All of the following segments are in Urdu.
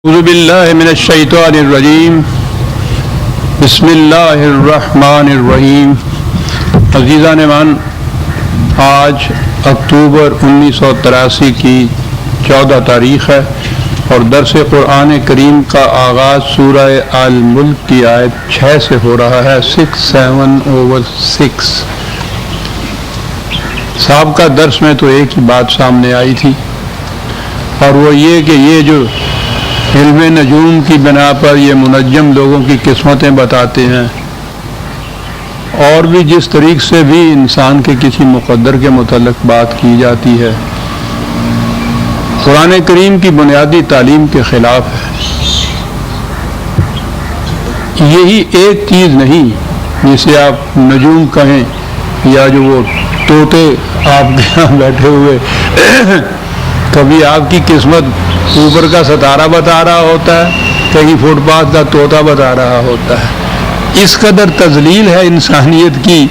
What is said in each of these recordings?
اعوذ باللہ من الشیطان الرجیم بسم اللہ الرحمن الرحیم۔ عزیزان من، آج اکتوبر 1983 کی 14 تاریخ ہے اور درس قرآن کریم کا آغاز سورہ الملک کی آیت 6 سے ہو رہا ہے۔ 6:7/6۔ سابقہ درس میں تو ایک ہی بات سامنے آئی تھی، اور وہ یہ کہ یہ جو علم نجوم کی بنا پر یہ منجم لوگوں کی قسمتیں بتاتے ہیں، اور بھی جس طریق سے بھی انسان کے کسی مقدر کے متعلق بات کی جاتی ہے، قرآن کریم کی بنیادی تعلیم کے خلاف ہے۔ یہی ایک چیز نہیں جسے آپ نجوم کہیں، یا جو وہ طوطے آپ کے یہاں بیٹھے ہوئے کبھی آپ کی قسمت اوپر کا ستارہ بتا رہا ہوتا ہے، کہیں فٹ پاتھ کا طوطا بتا رہا ہوتا ہے۔ اس قدر تذلیل ہے انسانیت کی،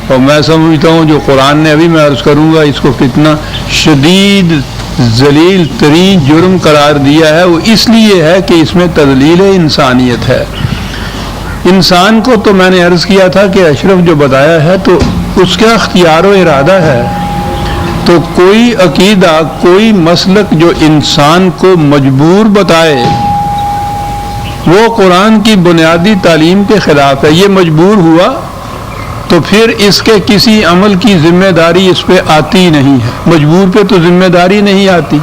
اور میں سمجھتا ہوں جو قرآن نے ابھی میں عرض کروں گا اس کو کتنا شدید ذلیل ترین جرم قرار دیا ہے، وہ اس لیے ہے کہ اس میں تذلیل انسانیت ہے۔ انسان کو تو میں نے عرض کیا تھا کہ اشرف جو بتایا ہے تو اس کا اختیار و ارادہ ہے، تو کوئی عقیدہ، کوئی مسلک جو انسان کو مجبور بتائے وہ قرآن کی بنیادی تعلیم کے خلاف ہے۔ یہ مجبور ہوا تو پھر اس کے کسی عمل کی ذمہ داری اس پہ آتی نہیں ہے، مجبور پہ تو ذمہ داری نہیں آتی۔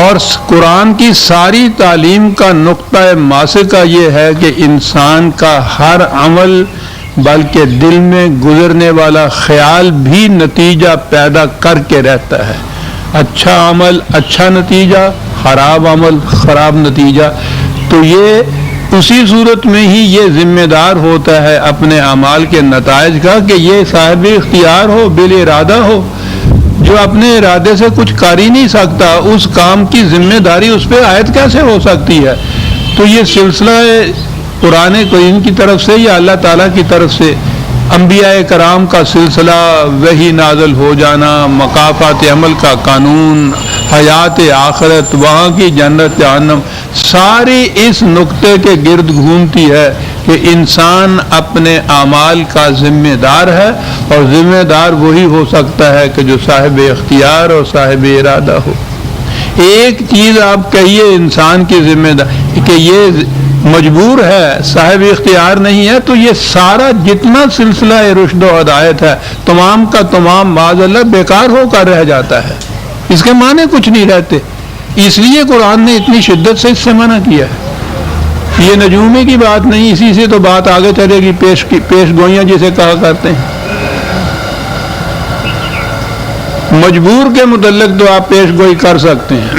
اور قرآن کی ساری تعلیم کا نقطہ ماسکہ یہ ہے کہ انسان کا ہر عمل، بلکہ دل میں گزرنے والا خیال بھی نتیجہ پیدا کر کے رہتا ہے۔ اچھا عمل اچھا نتیجہ، خراب عمل خراب نتیجہ۔ تو یہ اسی صورت میں ہی یہ ذمہ دار ہوتا ہے اپنے اعمال کے نتائج کا کہ یہ صاحب اختیار ہو، بالارادہ ہو۔ جو اپنے ارادے سے کچھ کر ہی نہیں سکتا، اس کام کی ذمہ داری اس پہ عائد کیسے ہو سکتی ہے؟ تو یہ سلسلہ قرآن کریم کی طرف سے یا اللہ تعالیٰ کی طرف سے انبیاء کرام کا سلسلہ، وحی نازل ہو جانا، مکافات عمل کا قانون، حیات آخرت، وہاں کی جنت جہنم، ساری اس نقطے کے گرد گھومتی ہے کہ انسان اپنے اعمال کا ذمہ دار ہے، اور ذمہ دار وہی ہو سکتا ہے کہ جو صاحب اختیار اور صاحب ارادہ ہو۔ ایک چیز آپ کہیے انسان کی ذمہ داری کہ یہ مجبور ہے، صاحب اختیار نہیں ہے، تو یہ سارا جتنا سلسلہ رشد و ہدایت ہے تمام کا تمام معاذ اللہ بیکار ہو کر رہ جاتا ہے، اس کے معنی کچھ نہیں رہتے۔ اس لیے قرآن نے اتنی شدت سے اس سے منع کیا ہے۔ یہ نجومی کی بات نہیں، اسی سے تو بات آگے چلے گی، پیش گوئیاں جسے کہا کرتے ہیں۔ مجبور کے متعلق تو آپ پیش گوئی کر سکتے ہیں۔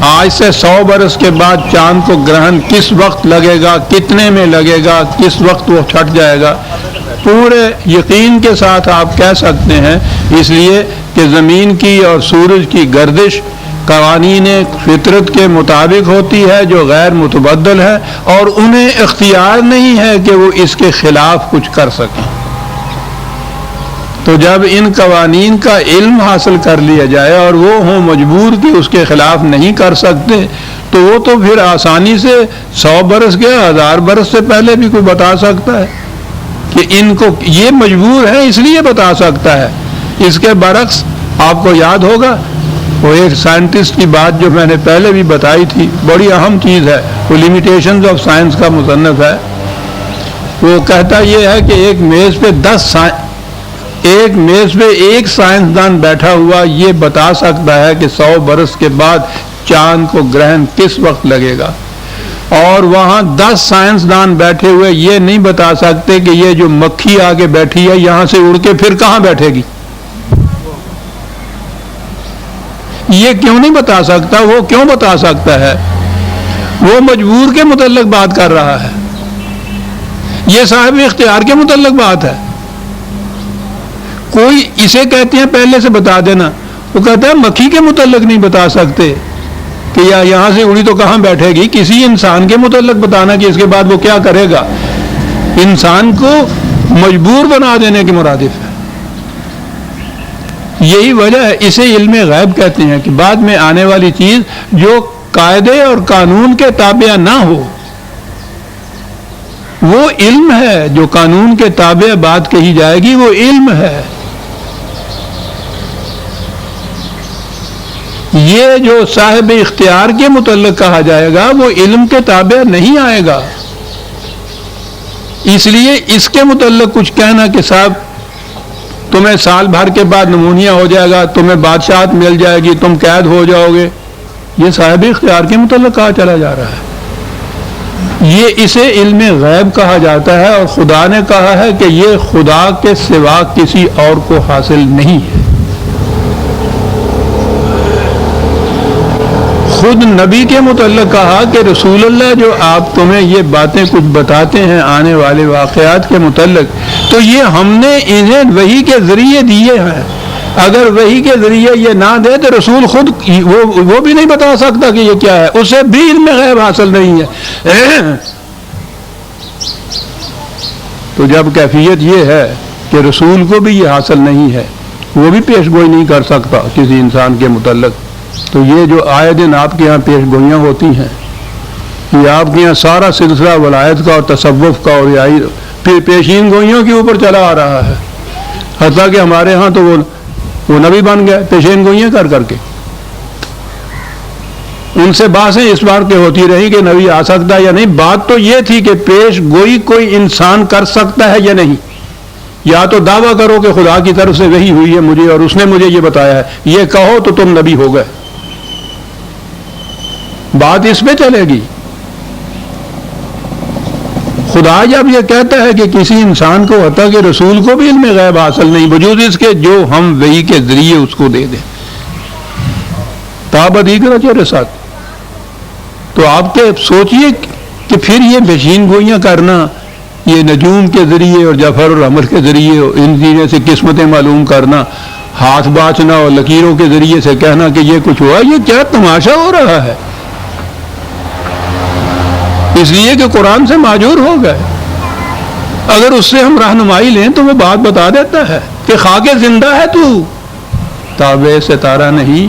آج سے 100 برس کے بعد چاند کو گرہن کس وقت لگے گا، کتنے میں لگے گا، کس وقت وہ چھٹ جائے گا، پورے یقین کے ساتھ آپ کہہ سکتے ہیں، اس لیے کہ زمین کی اور سورج کی گردش قوانین فطرت کے مطابق ہوتی ہے جو غیر متبدل ہے، اور انہیں اختیار نہیں ہے کہ وہ اس کے خلاف کچھ کر سکیں۔ تو جب ان قوانین کا علم حاصل کر لیا جائے اور وہ ہوں مجبور کہ اس کے خلاف نہیں کر سکتے، تو وہ تو پھر آسانی سے 100 برس کے 1000 برس سے پہلے بھی کوئی بتا سکتا ہے کہ ان کو یہ مجبور ہے، اس لیے بتا سکتا ہے۔ اس کے برعکس آپ کو یاد ہوگا وہ ایک سائنٹسٹ کی بات جو میں نے پہلے بھی بتائی تھی، بڑی اہم چیز ہے، وہ لیمیٹیشنز آف سائنس کا مصنف ہے۔ وہ کہتا یہ ہے کہ ایک میز پہ ایک سائنسدان بیٹھا ہوا یہ بتا سکتا ہے کہ 100 برس کے بعد چاند کو گرہن کس وقت لگے گا، اور وہاں 10 سائنسدان بیٹھے ہوئے یہ نہیں بتا سکتے کہ یہ جو مکھی آگے بیٹھی ہے یہاں سے اڑ کے پھر کہاں بیٹھے گی۔ یہ کیوں نہیں بتا سکتا؟ وہ کیوں بتا سکتا ہے؟ وہ مجبور کے متعلق بات کر رہا ہے، یہ صاحب اختیار کے متعلق بات ہے۔ کوئی اسے کہتے ہیں پہلے سے بتا دینا، وہ کہتا ہے مکھی کے متعلق نہیں بتا سکتے کہ یہاں سے اڑی تو کہاں بیٹھے گی، کسی انسان کے متعلق بتانا کہ اس کے بعد وہ کیا کرے گا، انسان کو مجبور بنا دینے کے مرادف ہے۔ یہی وجہ ہے، اسے علم غیب کہتے ہیں کہ بعد میں آنے والی چیز جو قاعدے اور قانون کے تابع نہ ہو، وہ علم ہے۔ جو قانون کے تابع بات کہی جائے گی وہ علم ہے۔ یہ جو صاحب اختیار کے متعلق کہا جائے گا وہ علم کے تابع نہیں آئے گا۔ اس لیے اس کے متعلق کچھ کہنا کہ صاحب تمہیں سال بھر کے بعد نمونیا ہو جائے گا، تمہیں بادشاہت مل جائے گی، تم قید ہو جاؤ گے، یہ صاحب اختیار کے متعلق کہا چلا جا رہا ہے۔ یہ اسے علم غیب کہا جاتا ہے، اور خدا نے کہا ہے کہ یہ خدا کے سوا کسی اور کو حاصل نہیں ہے۔ خود نبی کے متعلق کہا کہ رسول اللہ جو آپ تمہیں یہ باتیں کچھ بتاتے ہیں آنے والے واقعات کے متعلق، تو یہ ہم نے انہیں وحی کے ذریعے دیے ہیں۔ اگر وحی کے ذریعے یہ نہ دے تو رسول خود وہ بھی نہیں بتا سکتا کہ یہ کیا ہے، اسے بھی علم غیب حاصل نہیں ہے۔ تو جب کیفیت یہ ہے کہ رسول کو بھی یہ حاصل نہیں ہے، وہ بھی پیش گوئی نہیں کر سکتا کسی انسان کے متعلق، تو یہ جو آئے دن آپ کے یہاں پیش گوئیاں ہوتی ہیں، یہ آپ کے یہاں سارا سلسلہ ولایت کا اور تصوف کا اور پیشین گوئیوں کے اوپر چلا آ رہا ہے۔ حتیٰ کہ ہمارے ہاں تو وہ نبی بن گئے پیشین گوئیاں کر کر کے۔ ان سے باتیں اس بار کے ہوتی رہی کہ نبی آ سکتا ہے یا نہیں، بات تو یہ تھی کہ پیش گوئی کوئی انسان کر سکتا ہے یا نہیں۔ یا تو دعویٰ کرو کہ خدا کی طرف سے وحی ہوئی ہے مجھے اور اس نے مجھے یہ بتایا ہے، یہ کہو تو تم نبی ہو گئے، بات اس پہ چلے گی۔ خدا جب یہ کہتا ہے کہ کسی انسان کو حتیٰ کہ رسول کو بھی علم غیب حاصل نہیں، وجود اس کے جو ہم وحی کے ذریعے اس کو دے دیں، تاب دیگر چہرے ساتھ، تو آپ کے سوچئے کہ پھر یہ پیشین گوئیاں کرنا، یہ نجوم کے ذریعے اور جعفر العمر کے ذریعے ان چیزوں سے قسمتیں معلوم کرنا، ہاتھ باچنا اور لکیروں کے ذریعے سے کہنا کہ یہ کچھ ہوا، یہ کیا تماشا ہو رہا ہے؟ اس لیے کہ قرآن سے معذور ہو گئے۔ اگر اس سے ہم رہنمائی لیں تو وہ بات بتا دیتا ہے کہ خاک زندہ ہے تو، تابع ستارہ نہیں۔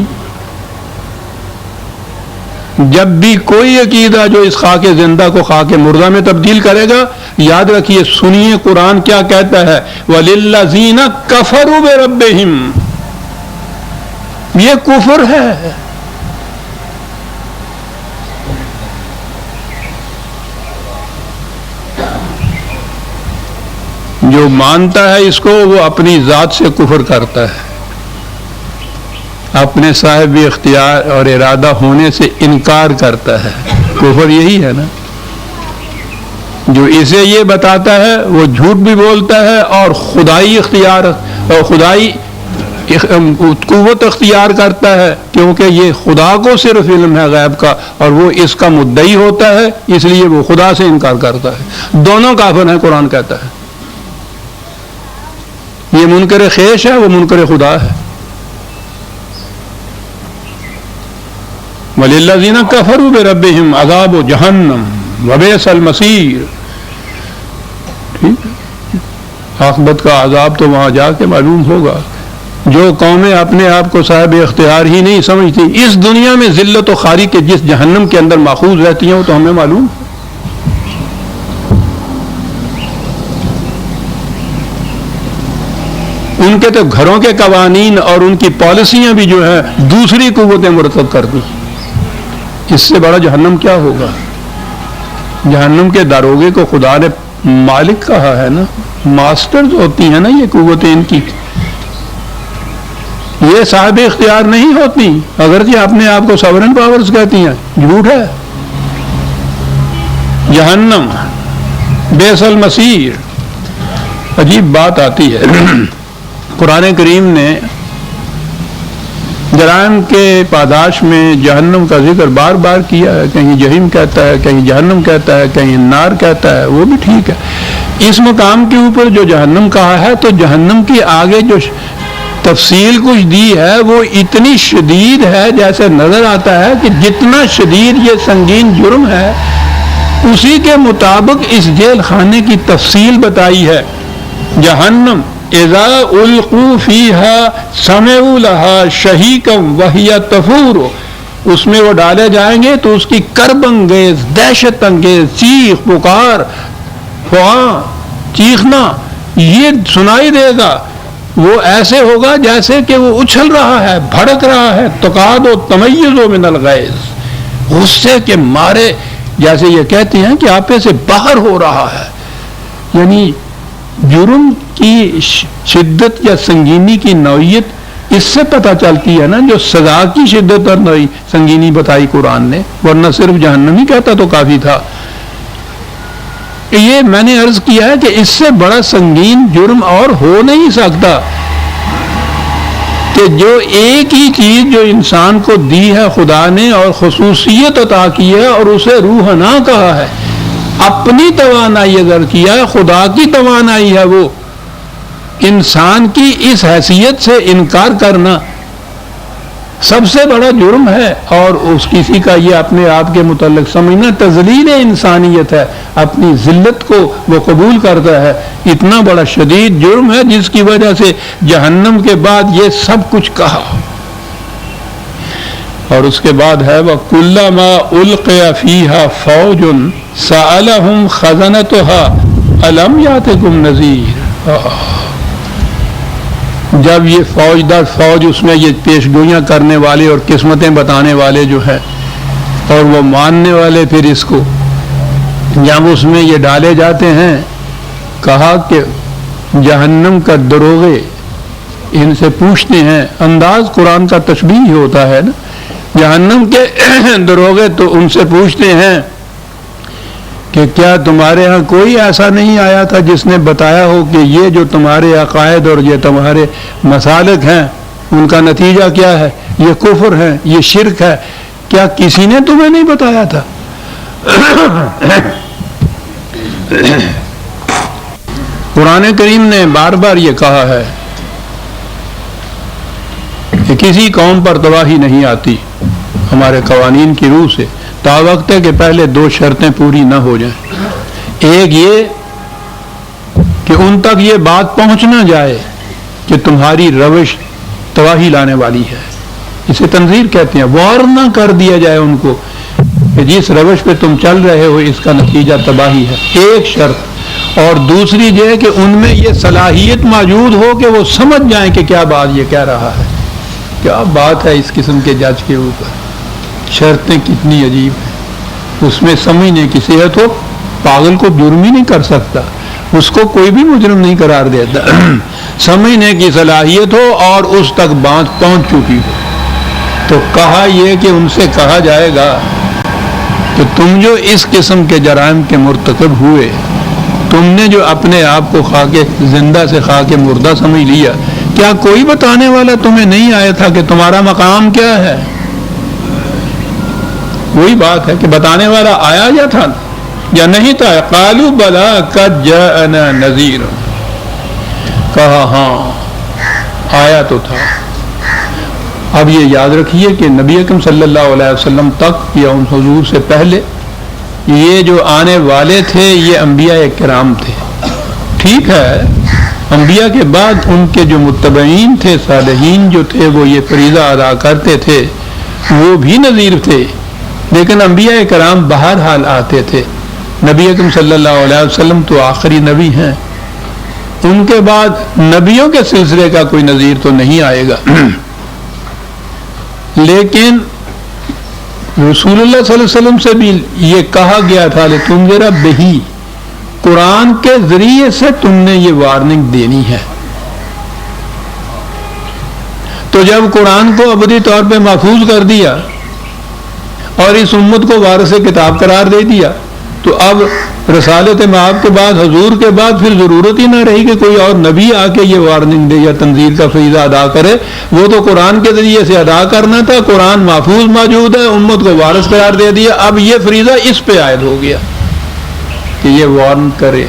جب بھی کوئی عقیدہ جو اس خاک زندہ کو خاک مردہ میں تبدیل کرے گا، یاد رکھیے، سنیے قرآن کیا کہتا ہے، وَلِلَّذِينَ كَفَرُوا بِرَبِّهِمْ، یہ کفر ہے۔ جو مانتا ہے اس کو وہ اپنی ذات سے کفر کرتا ہے، اپنے صاحب اختیار اور ارادہ ہونے سے انکار کرتا ہے۔ کفر یہی ہے نا، جو اسے یہ بتاتا ہے وہ جھوٹ بھی بولتا ہے اور خدائی اختیار اور خدائی قوت اختیار کرتا ہے، کیونکہ یہ خدا کو صرف علم ہے غیب کا اور وہ اس کا مدعی ہوتا ہے، اس لیے وہ خدا سے انکار کرتا ہے۔ دونوں کافر ہیں، قرآن کہتا ہے۔ یہ منکر خیش ہے، وہ منکر خدا ہے۔ وَلِلَّذِينَ كَفَرُوا بِرَبِّهِمْ عَذَابُ جَهَنَّمَ وَبِئْسَ الْمَصِيرُ، ٹھیک ہے، عاقبت کا عذاب تو وہاں جا کے معلوم ہوگا۔ جو قومیں اپنے آپ کو صاحب اختیار ہی نہیں سمجھتی، اس دنیا میں ذلت و خواری کے جس جہنم کے اندر ماخوذ رہتی ہیں وہ تو ہمیں معلوم ہے۔ ان کے تو گھروں کے قوانین اور ان کی پالیسیاں بھی جو ہیں دوسری قوتیں مرتب کرتی ہیں۔ اس سے بڑا جہنم کیا ہوگا؟ جہنم کے داروغے کو خدا نے مالک کہا ہے نا، ماسٹرز ہوتی ہیں نا یہ قوتیں ان کی، یہ صاحب اختیار نہیں ہوتی، اگرچہ اپنے آپ کو سورن پاورز کہتی ہیں، جھوٹ ہے۔ جہنم بئس المصیر، عجیب بات آتی ہے۔ قرآن کریم نے جرائم کے پاداش میں جہنم کا ذکر بار بار کیا ہے، کہیں جہنم کہتا ہے، کہیں جہنم کہتا ہے، کہیں نار کہتا ہے، وہ بھی ٹھیک ہے۔ اس مقام کے اوپر جو جہنم کہا ہے تو جہنم کی آگے جو تفصیل کچھ دی ہے وہ اتنی شدید ہے، جیسے نظر آتا ہے کہ جتنا شدید یہ سنگین جرم ہے اسی کے مطابق اس جیل خانے کی تفصیل بتائی ہے۔ جہنم اذا القوا فیہا سمعوا لہا شہیقا وہی تفور، اس میں وہ ڈالے جائیں گے تو اس کی کرب انگیز، دہشت انگیز چیخ پکار، فواں چیخنا یہ سنائی دے گا. وہ ایسے ہوگا جیسے کہ وہ اچھل رہا ہے، بھڑک رہا ہے. تقاد و تمیز من الغیظ، غصے کے مارے، جیسے یہ کہتے ہیں کہ آپے سے باہر ہو رہا ہے. یعنی جرم کی شدت یا سنگینی کی نوعیت اس سے پتہ چلتی ہے نا، جو سزا کی شدت اور سنگینی بتائی قرآن نے، ورنہ صرف جہنم ہی کہتا تو کافی تھا. یہ میں نے عرض کیا ہے کہ اس سے بڑا سنگین جرم اور ہو نہیں سکتا کہ جو ایک ہی چیز جو انسان کو دی ہے خدا نے اور خصوصیت عطا کی ہے اور اسے روحنا کہا ہے، اپنی توانائی اگر کیا ہے، خدا کی توانائی ہے، وہ انسان کی اس حیثیت سے انکار کرنا سب سے بڑا جرم ہے. اور اس کسی کا یہ اپنے آپ کے متعلق سمجھنا تذلیل انسانیت ہے، اپنی ذلت کو وہ قبول کرتا ہے. اتنا بڑا شدید جرم ہے جس کی وجہ سے جہنم کے بعد یہ سب کچھ کہا. اور اس کے بعد ہے وَكُلَّمَا أُلْقِيَ فِيهَا فَوْجٌ سَأَلَهُمْ خَزَنَتُهَا أَلَمْ يَأْتِكُمْ نَذِيرٌ. جب یہ فوج در فوج، اس میں یہ پیشگوئیاں کرنے والے اور قسمتیں بتانے والے جو ہیں اور وہ ماننے والے، پھر اس کو جب اس میں یہ ڈالے جاتے ہیں، کہا کہ جہنم کا دروغے ان سے پوچھتے ہیں. انداز قرآن کا تشبیہ ہوتا ہے نا. جہنم کے دروغے تو ان سے پوچھتے ہیں کہ کیا تمہارے ہاں کوئی ایسا نہیں آیا تھا جس نے بتایا ہو کہ یہ جو تمہارے عقائد اور یہ تمہارے مسالک ہیں ان کا نتیجہ کیا ہے، یہ کفر ہے، یہ شرک ہے، کیا کسی نے تمہیں نہیں بتایا تھا؟ قرآن کریم نے بار بار یہ کہا ہے کہ کسی قوم پر تباہی نہیں آتی ہمارے قوانین کی روح سے تا وقت ہے کہ پہلے دو شرطیں پوری نہ ہو جائیں. ایک یہ کہ ان تک یہ بات پہنچ نہ جائے کہ تمہاری روش تباہی لانے والی ہے، اسے تنذیر کہتے ہیں. وارن نہ کر دیا جائے ان کو کہ جس روش پہ تم چل رہے ہو اس کا نتیجہ تباہی ہے، ایک شرط. اور دوسری یہ ہے کہ ان میں یہ صلاحیت موجود ہو کہ وہ سمجھ جائیں کہ کیا بات یہ کہہ رہا ہے، کیا بات ہے اس قسم کے جج کے اوپر. شرطیں کتنی عجیب ہیں. اس میں سمجھنے کی صحت ہو، پاگل کو جرم ہی نہیں کر سکتا، اس کو کوئی بھی مجرم نہیں قرار دیتا. سمجھنے کی صلاحیت ہو اور اس تک بات پہنچ چکی ہو. تو کہا یہ کہ ان سے کہا جائے گا کہ تم جو اس قسم کے جرائم کے مرتکب ہوئے، تم نے جو اپنے آپ کو خواہ کے زندہ سے خواہ کے مردہ سمجھ لیا، کیا کوئی بتانے والا تمہیں نہیں آیا تھا کہ تمہارا مقام کیا ہے؟ وہی بات ہے کہ بتانے والا آیا یا تھا یا نہیں تھا. قالوا بلا قد جاءنا نذیر، کہا ہاں آیا تو تھا. اب یہ یاد رکھیے کہ نبی اکرم صلی اللہ علیہ وسلم تک یا ان حضور سے پہلے یہ جو آنے والے تھے یہ انبیاء کرام تھے. ٹھیک ہے، انبیاء کے بعد ان کے جو متبعین تھے، صالحین جو تھے، وہ یہ فریضہ ادا کرتے تھے، وہ بھی نذیر تھے. لیکن انبیاء کرام بہرحال آتے تھے. نبی اکرم صلی اللہ علیہ وسلم تو آخری نبی ہیں، ان کے بعد نبیوں کے سلسلے کا کوئی نذیر تو نہیں آئے گا. لیکن رسول اللہ صلی اللہ علیہ وسلم سے بھی یہ کہا گیا تھا لتنذر بہی، قرآن کے ذریعے سے تم نے یہ وارننگ دینی ہے. تو جب قرآن کو ابدی طور پہ محفوظ کر دیا اور اس امت کو وارث کتاب قرار دے دیا، تو اب رسالت مآب کے بعد، حضور کے بعد پھر ضرورت ہی نہ رہی کہ کوئی اور نبی آ کے یہ وارننگ دے یا تنذیر کا فریضہ ادا کرے. وہ تو قرآن کے ذریعے سے ادا کرنا تھا. قرآن محفوظ موجود ہے، امت کو وارث قرار دے دیا. اب یہ فریضہ اس پہ عائد ہو گیا کہ یہ وارن کرے.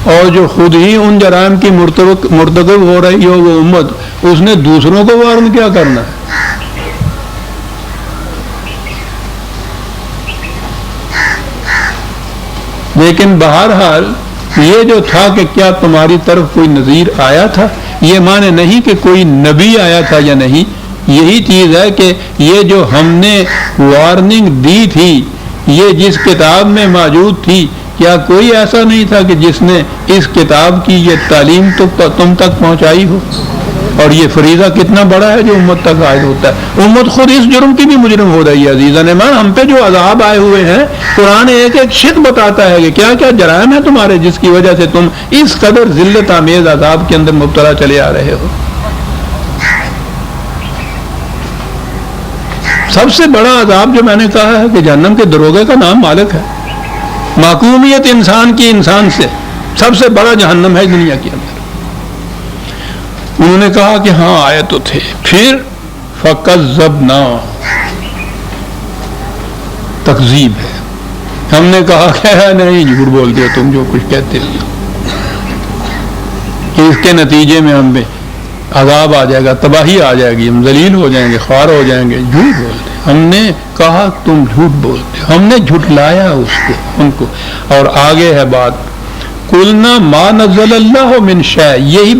اور جو خود ہی ان جرائم کی مرتکب ہو رہی ہو وہ امت، اس نے دوسروں کو وارن کیا کرنا ہے؟ لیکن بہرحال یہ جو تھا کہ کیا تمہاری طرف کوئی نذیر آیا تھا، یہ معنی نہیں کہ کوئی نبی آیا تھا یا نہیں، یہی چیز ہے کہ یہ جو ہم نے وارننگ دی تھی، یہ جس کتاب میں موجود تھی، کیا کوئی ایسا نہیں تھا کہ جس نے اس کتاب کی یہ تعلیم تم تک پہنچائی ہو؟ اور یہ فریضہ کتنا بڑا ہے جو امت تک عائد ہوتا ہے۔ امت خود اس جرم کی بھی مجرم ہو رہی ہے عزیزان ایمان۔ ہم پہ جو عذاب آئے ہوئے ہیں، قرآن ایک ایک شت بتاتا ہے کہ کیا کیا جرائم ہیں تمہارے، جس کی وجہ سے تم اس قدر ذلت آمیز عذاب کے اندر مبتلا چلے آ رہے ہو۔ سب سے بڑا عذاب جو میں نے کہا ہے کہ جہنم کے دروغے کا نام مالک ہے، محکومیت انسان کی انسان سے، سب سے بڑا جہنم ہے دنیا کے اندر۔ انہوں نے کہا کہ ہاں آئے تو تھے، پھر فَكَذَّبْنَا، تکذیب ہے، ہم نے کہا کہ نہیں جھوٹ بولتے ہو تم جو کچھ کہتے ہو، کہ اس کے نتیجے میں ہم پہ عذاب آ جائے گا، تباہی آ جائے گی، ہم ذلیل ہو جائیں گے، خوار ہو جائیں گے، جھوٹ بولتے۔ ہم نے کہا تم جھوٹ بولتے، ہم نے جھٹلایا ان کو۔ اور آگے ہے بات، قُلْنَا مَا نَزَّلَ اللَّهُ مِنْ شَيْءٍ، یہی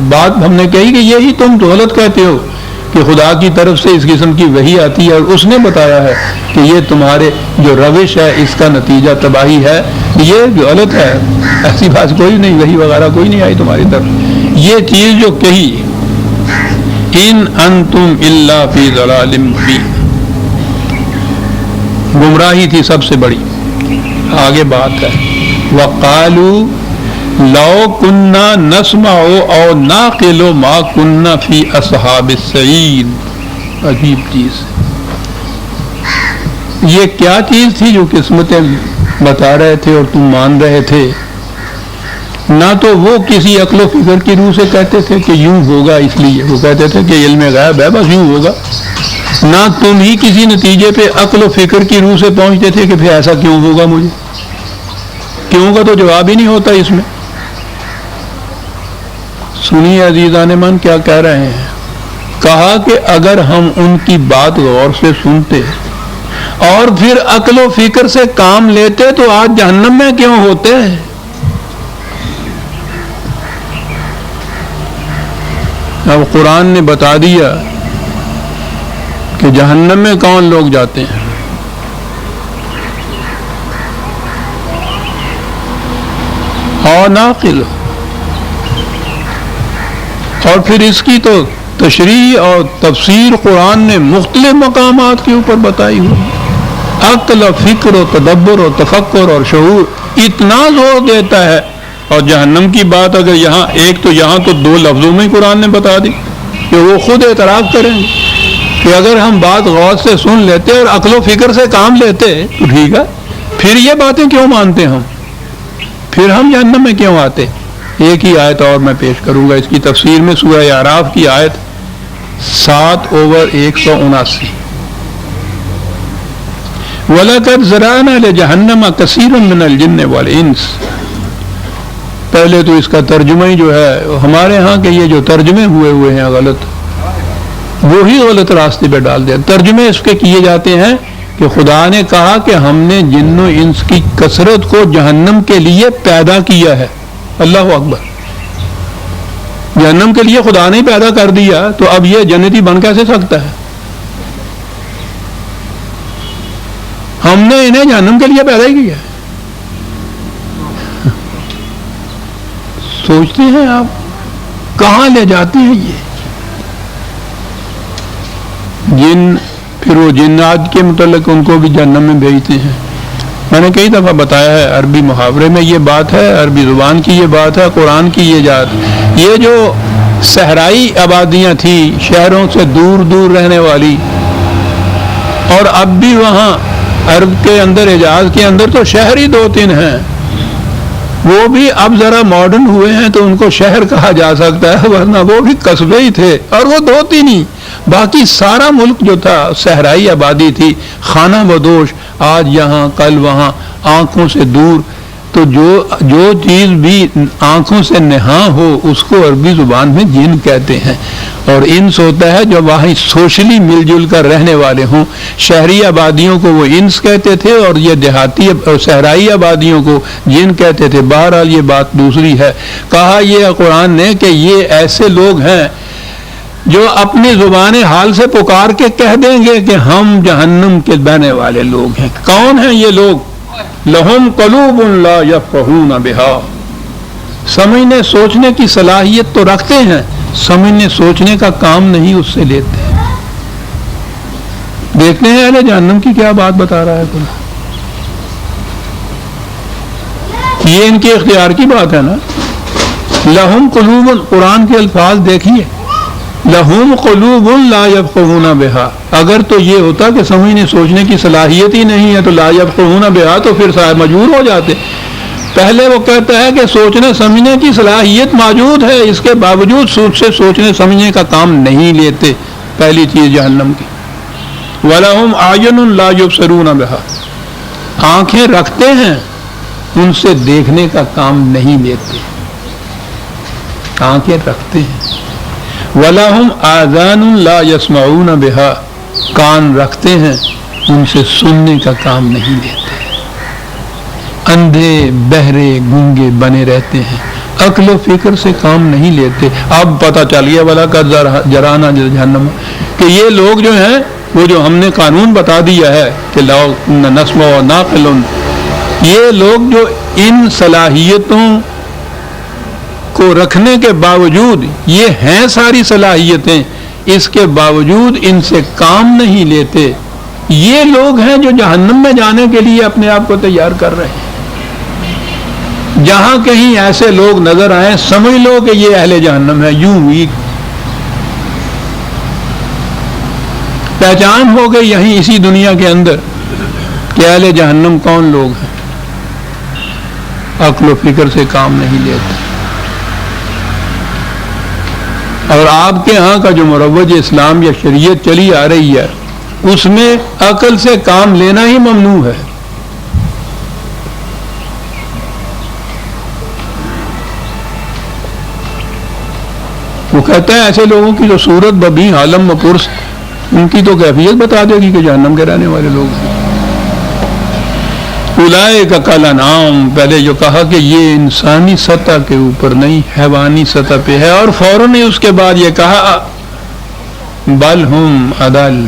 بات ہم نے کہی کہ یہی تم غلط کہتے ہو کہ خدا کی طرف سے اس قسم کی وحی آتی ہے، اور اس نے بتایا ہے کہ یہ تمہارے جو روش ہے اس کا نتیجہ تباہی ہے، یہ غلط ہے، ایسی بات کوئی نہیں، وحی وغیرہ کوئی نہیں آئی تمہاری طرف۔ یہ چیز جو کہی، ان انتم الا فی ضلال مبین، گمراہی تھی سب سے بڑی۔ آگے بات ہے، وَقَالُوا لَوْ كُنَّا نَسْمَعُ أَوْ نَعْقِلُ مَا كُنَّا فِي أَصْحَابِ السَّعِيرِ۔ عجیب چیز، یہ کیا چیز تھی جو قسمتیں بتا رہے تھے اور تم مان رہے تھے؟ نہ تو وہ کسی عقل و فکر کی روح سے کہتے تھے کہ یوں ہوگا، اس لیے وہ کہتے تھے کہ علم غیب ہے بس یوں ہوگا، نہ تم ہی کسی نتیجے پہ عقل و فکر کی روح سے پہنچتے تھے کہ پھر ایسا کیوں ہوگا، مجھے کیوں کا تو جواب ہی نہیں ہوتا اس میں۔ سنیے عزیزان من کیا کہہ رہے ہیں، کہا کہ اگر ہم ان کی بات غور سے سنتے اور پھر عقل و فکر سے کام لیتے تو آج جہنم میں کیوں ہوتے؟ اب قرآن نے بتا دیا کہ جہنم میں کون لوگ جاتے ہیں۔ اور ناقل، اور پھر اس کی تو تشریح اور تفسیر قرآن نے مختلف مقامات کے اوپر بتائی ہوئی۔ عقل و فکر و تدبر و تفکر اور شعور اتنا زور دیتا ہے، اور جہنم کی بات اگر یہاں ایک تو یہاں تو دو لفظوں میں قرآن نے بتا دی کہ وہ خود اعتراف کریں گے کہ اگر ہم بات غور سے سن لیتے اور عقل و فکر سے کام لیتے تو ٹھیک ہے، پھر یہ باتیں کیوں مانتے ہم، پھر ہم جہنم میں کیوں آتے۔ ایک ہی آیت اور میں پیش کروں گا اس کی تفسیر میں، سورہ اعراف کی آیت 7/179۔ وَلَقَدْ زَرَعْنَا لِجَهَنَّمَ كَثِيرًا مِنَ الْجِنِّ وَالْإِنسِ۔ پہلے تو اس کا ترجمہ ہی جو ہے ہمارے ہاں کہ یہ جو ترجمے ہوئے ہیں غلط، وہی غلط راستے پہ ڈال دیا۔ ترجمے اس کے کیے جاتے ہیں کہ خدا نے کہا کہ ہم نے جن و انس کی کثرت کو جہنم کے لیے پیدا کیا ہے۔ اللہ اکبر، جہنم کے لیے خدا نے پیدا کر دیا تو اب یہ جنتی بن کیسے سکتا ہے؟ ہم نے انہیں جہنم کے لیے پیدا ہی کیا ہے۔ سوچتے ہیں آپ کہاں لے جاتے ہیں یہ جن، پھر وہ جنات کے متعلق ان کو بھی جہنم میں بھیجتے ہیں۔ میں نے کئی دفعہ بتایا ہے، عربی محاورے میں یہ بات ہے، عربی زبان کی یہ بات ہے، قرآن کی یہ جات۔ یہ جو صحرائی آبادیاں تھیں شہروں سے دور دور رہنے والی، اور اب بھی وہاں عرب کے اندر حجاز کے اندر تو شہر ہی 2-3 ہیں، وہ بھی اب ذرا ماڈرن ہوئے ہیں تو ان کو شہر کہا جا سکتا ہے، ورنہ وہ بھی قصبے ہی تھے، اور وہ 2-3 ہی، باقی سارا ملک جو تھا صحرائی آبادی تھی، خانہ بدوش، آج یہاں کل وہاں، آنکھوں سے دور، تو جو چیز بھی آنکھوں سے نہاں ہو اس کو عربی زبان میں جن کہتے ہیں، اور انس ہوتا ہے جو وہاں سوشلی مل جل کر رہنے والے ہوں۔ شہری آبادیوں کو وہ انس کہتے تھے اور یہ دیہاتی صحرائی آبادیوں کو جن کہتے تھے۔ بہرحال یہ بات دوسری ہے۔ کہا یہ قرآن نے کہ یہ ایسے لوگ ہیں جو اپنی زبان حال سے پکار کے کہہ دیں گے کہ ہم جہنم کے بہنے والے لوگ ہیں۔ کون ہیں یہ لوگ؟ لہم قلوب لا یفقہون بہا، سمجھنے سوچنے کی صلاحیت تو رکھتے ہیں، سمجھنے سوچنے کا کام نہیں اس سے لیتے۔ دیکھتے ہیں اہل جہنم کی کیا بات بتا رہا ہے قرآن۔ یہ ان کے اختیار کی بات ہے نا۔ لہم قلوب، قرآن کے الفاظ دیکھیے، لہم قلوب لا یفقہون بہا، اگر تو یہ ہوتا کہ سمجھنے سوچنے کی صلاحیت ہی نہیں ہے تو لا یفقہون بہا تو پھر صاحب مجبور ہو جاتے۔ پہلے وہ کہتا ہے کہ سوچنے سمجھنے کی صلاحیت موجود ہے، اس کے باوجود سوچنے سمجھنے کا کام نہیں لیتے۔ پہلی چیز جہنم کی۔ وَلَهُمْ أَعْيُنٌ لَا يُبْصِرُونَ بِهَا، آنکھیں رکھتے ہیں، ان سے دیکھنے کا کام نہیں لیتے۔ آنکھیں رکھتے ہیں۔ وَلَهُمْ آذَانٌ لَا يَسْمَعُونَ بِهَا، کان رکھتے ہیں، ان سے سننے کا کام نہیں لیتے۔ اندھے بہرے گونگے بنے رہتے ہیں، عقل و فکر سے کام نہیں لیتے۔ اب پتہ چل گیا وَلَقَدْ جَرَانَا جہنم کہ یہ لوگ جو ہیں وہ جو ہم نے قانون بتا دیا ہے کہ لَوْ نَسْمَعُ وَنَعْقِلٌ، یہ لوگ جو ان صلاحیتوں کو رکھنے کے باوجود، یہ ہیں ساری صلاحیتیں، اس کے باوجود ان سے کام نہیں لیتے، یہ لوگ ہیں جو جہنم میں جانے کے لیے اپنے آپ کو تیار کر رہے ہیں۔ جہاں کہیں ایسے لوگ نظر آئیں سمجھ لو کہ یہ اہل جہنم ہے، یوں ہی پہچان ہو گئی یہیں اسی دنیا کے اندر کہ اہل جہنم کون لوگ ہیں۔ عقل و فکر سے کام نہیں لیتے۔ اور آپ کے ہاں کا جو مروج اسلام یا شریعت چلی آ رہی ہے اس میں عقل سے کام لینا ہی ممنوع ہے۔ وہ کہتا ہے ایسے لوگوں کی جو صورت ببی عالم و پرس، ان کی تو کیفیت بتا دے گی کہ جہنم کے رہنے والے لوگ ہیں۔ اولئک کالانعام، پہلے جو کہا کہ یہ انسانی سطح کے اوپر نہیں حیوانی سطح پہ ہے، اور فوراً ہی اس کے بعد یہ کہا بل ہم اضل،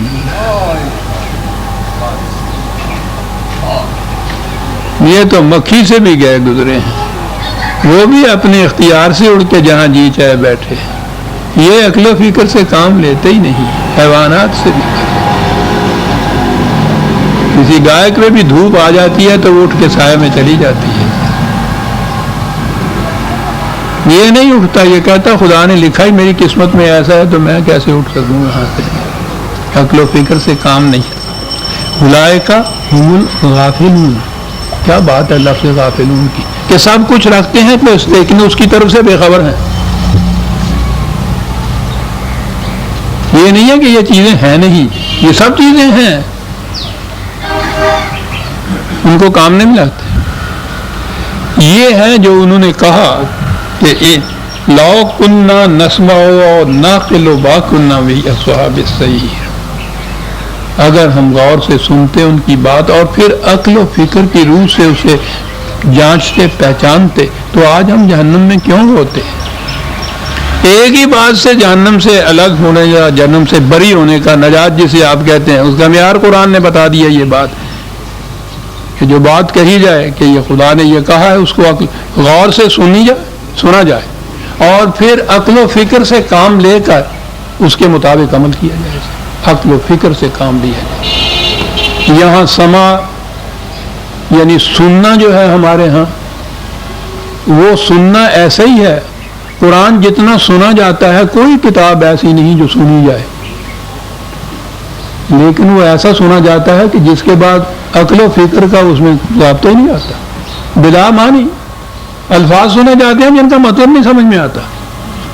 یہ تو مکھی سے بھی گئے گزرے ہیں، وہ بھی اپنے اختیار سے اڑ کے جہاں جی چاہے بیٹھے، یہ عقل و فکر سے کام لیتے ہی نہیں، حیوانات سے بھی۔ کسی گائے میں بھی دھوپ آ جاتی ہے تو وہ اٹھ کے سائے میں چلی جاتی ہے، یہ نہیں اٹھتا، یہ کہتا خدا نے لکھا ہی میری قسمت میں ایسا ہے تو میں کیسے اٹھ سکوں یہاں سے۔ عقل و فکر سے کام نہیں۔ اولئک هم الغافلون، کیا بات ہے لفظ غافلون کی، کہ سب کچھ رکھتے ہیں لیکن اس کی طرف سے بے خبر ہیں۔ یہ نہیں ہے کہ یہ چیزیں ہیں نہیں، یہ سب چیزیں ہیں، ان کو کام نہیں لگتا۔ یہ ہے جو انہوں نے کہا کہ لو کننا نسمع و نعقل ما کننا فی اصحاب السعیر، اگر ہم غور سے سنتے ان کی بات اور پھر عقل و فکر کی روح سے اسے جانچتے پہچانتے تو آج ہم جہنم میں کیوں ہوتے؟ ایک ہی بات سے جہنم سے الگ ہونے یا جہنم سے بری ہونے کا، نجات جسے آپ کہتے ہیں، اس کا معیار قرآن نے بتا دیا۔ یہ بات کہ جو بات کہی جائے کہ یہ خدا نے یہ کہا ہے، اس کو غور سے سنا جائے اور پھر عقل و فکر سے کام لے کر اس کے مطابق عمل کیا جائے، عقل و فکر سے کام لیا جائے۔ یہاں سما یعنی سننا جو ہے ہمارے ہاں، وہ سننا ایسا ہی ہے، قرآن جتنا سنا جاتا ہے کوئی کتاب ایسی نہیں جو سنی جائے، لیکن وہ ایسا سنا جاتا ہے کہ جس کے بعد عقل و فکر کا اس میں ضابطہ ہی نہیں آتا، بلا معنی الفاظ سنے جاتے ہیں جن کا مطلب نہیں سمجھ میں آتا،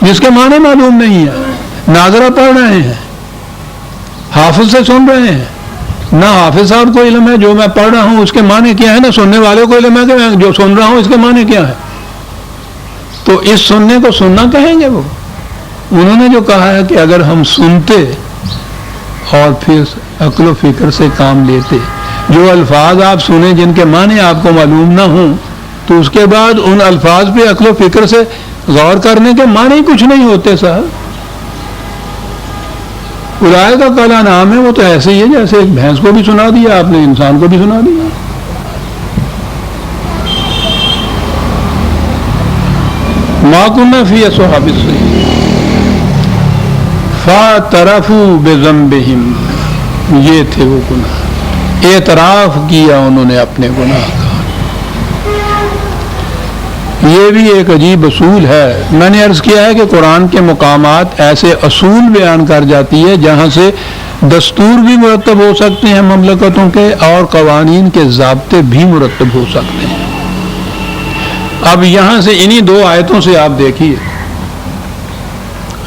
جس کے معنی معلوم نہیں ہے، ناظرہ پڑھ رہے ہیں، حافظ سے سن رہے ہیں، نہ حافظ صاحب کو علم ہے جو میں پڑھ رہا ہوں اس کے معنی کیا ہے، نہ سننے والے کو علم ہے کہ میں جو سن رہا ہوں اس کے معنی کیا ہے. تو اس سننے کو سننا کہیں گے وہ. انہوں نے جو کہا ہے کہ اگر ہم سنتے اور پھر عقل و فکر سے کام لیتے، جو الفاظ آپ سنیں جن کے معنی آپ کو معلوم نہ ہوں تو اس کے بعد ان الفاظ پہ عقل و فکر سے غور کرنے کے معنی کچھ نہیں ہوتے صاحب. اولئے کا کالا نام ہے، وہ تو ایسے ہی ہے جیسے ایک بھینس کو بھی سنا دیا آپ نے، انسان کو بھی سنا دیا. ما کنا فی اصحاب السعیر فاعترفوا بذنبہم، یہ تھے وہ گناہ، اعتراف کیا انہوں نے اپنے گناہ کا. یہ بھی ایک عجیب اصول ہے. میں نے عرض کیا ہے کہ قرآن کے مقامات ایسے اصول بیان کر جاتی ہے جہاں سے دستور بھی مرتب ہو سکتے ہیں مملکتوں کے، اور قوانین کے ضابطے بھی مرتب ہو سکتے ہیں. اب یہاں سے انہی دو آیتوں سے آپ دیکھیے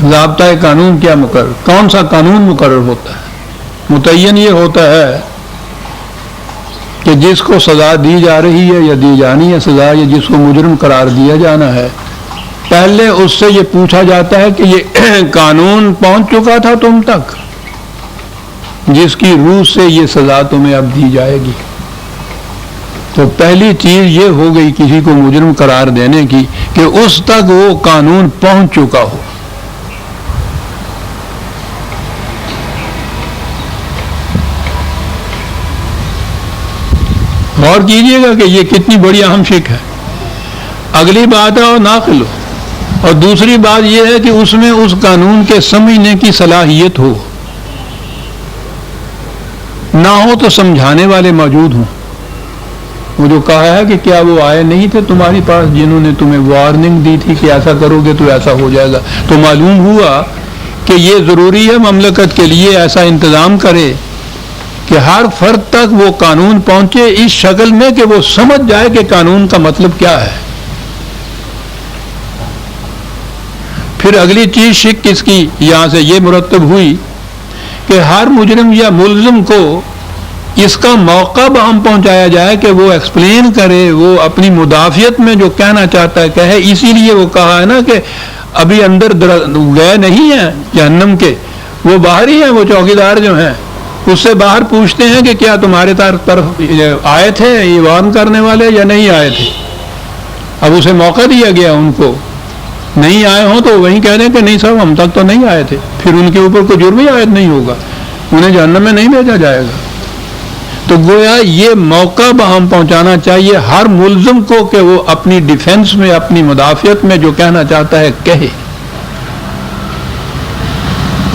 ضابطۂ قانون کیا مقرر، کون سا قانون مقرر ہوتا ہے. متعین یہ ہوتا ہے کہ جس کو سزا دی جا رہی ہے یا دی جانی ہے سزا، یا جس کو مجرم قرار دیا جانا ہے، پہلے اس سے یہ پوچھا جاتا ہے کہ یہ قانون پہنچ چکا تھا تم تک جس کی روح سے یہ سزا تمہیں اب دی جائے گی. تو پہلی چیز یہ ہو گئی کسی کو مجرم قرار دینے کی کہ اس تک وہ قانون پہنچ چکا ہو. غور کیجئے گا کہ یہ کتنی بڑی اہم شک ہے. اگلی بات ہے اور ناقل ہو، اور دوسری بات یہ ہے کہ اس میں اس قانون کے سمجھنے کی صلاحیت ہو، نہ ہو تو سمجھانے والے موجود ہوں. وہ جو کہا ہے کہ کیا وہ آئے نہیں تھے تمہارے پاس جنہوں نے تمہیں وارننگ دی تھی کہ ایسا کرو گے تو ایسا ہو جائے گا. تو معلوم ہوا کہ یہ ضروری ہے مملکت کے لیے ایسا انتظام کرے کہ ہر فرد تک وہ قانون پہنچے اس شکل میں کہ وہ سمجھ جائے کہ قانون کا مطلب کیا ہے. پھر اگلی چیز شک کس کی یہاں سے یہ مرتب ہوئی کہ ہر مجرم یا ملزم کو اس کا موقع بہم پہنچایا جائے کہ وہ ایکسپلین کرے، وہ اپنی مدافعت میں جو کہنا چاہتا ہے کہے. اسی لیے وہ کہا ہے نا کہ ابھی اندر گئے نہیں ہیں جہنم کے، وہ باہر ہی ہیں. وہ چوکیدار جو ہیں اس سے باہر پوچھتے ہیں کہ کیا تمہارے طرف آئے تھے یہ وارن کرنے والے یا نہیں آئے تھے. اب اسے موقع دیا گیا، ان کو نہیں آئے ہوں تو وہیں کہہ دیں کہ نہیں صاحب ہم تک تو نہیں آئے تھے، پھر ان کے اوپر کوئی جرم ہی عائد نہیں ہوگا، انہیں جہنم میں نہیں بھیجا جائے گا. تو گویا یہ موقع بہم پہنچانا چاہیے ہر ملزم کو کہ وہ اپنی ڈیفنس میں، اپنی مدافعت میں جو کہنا چاہتا ہے کہے.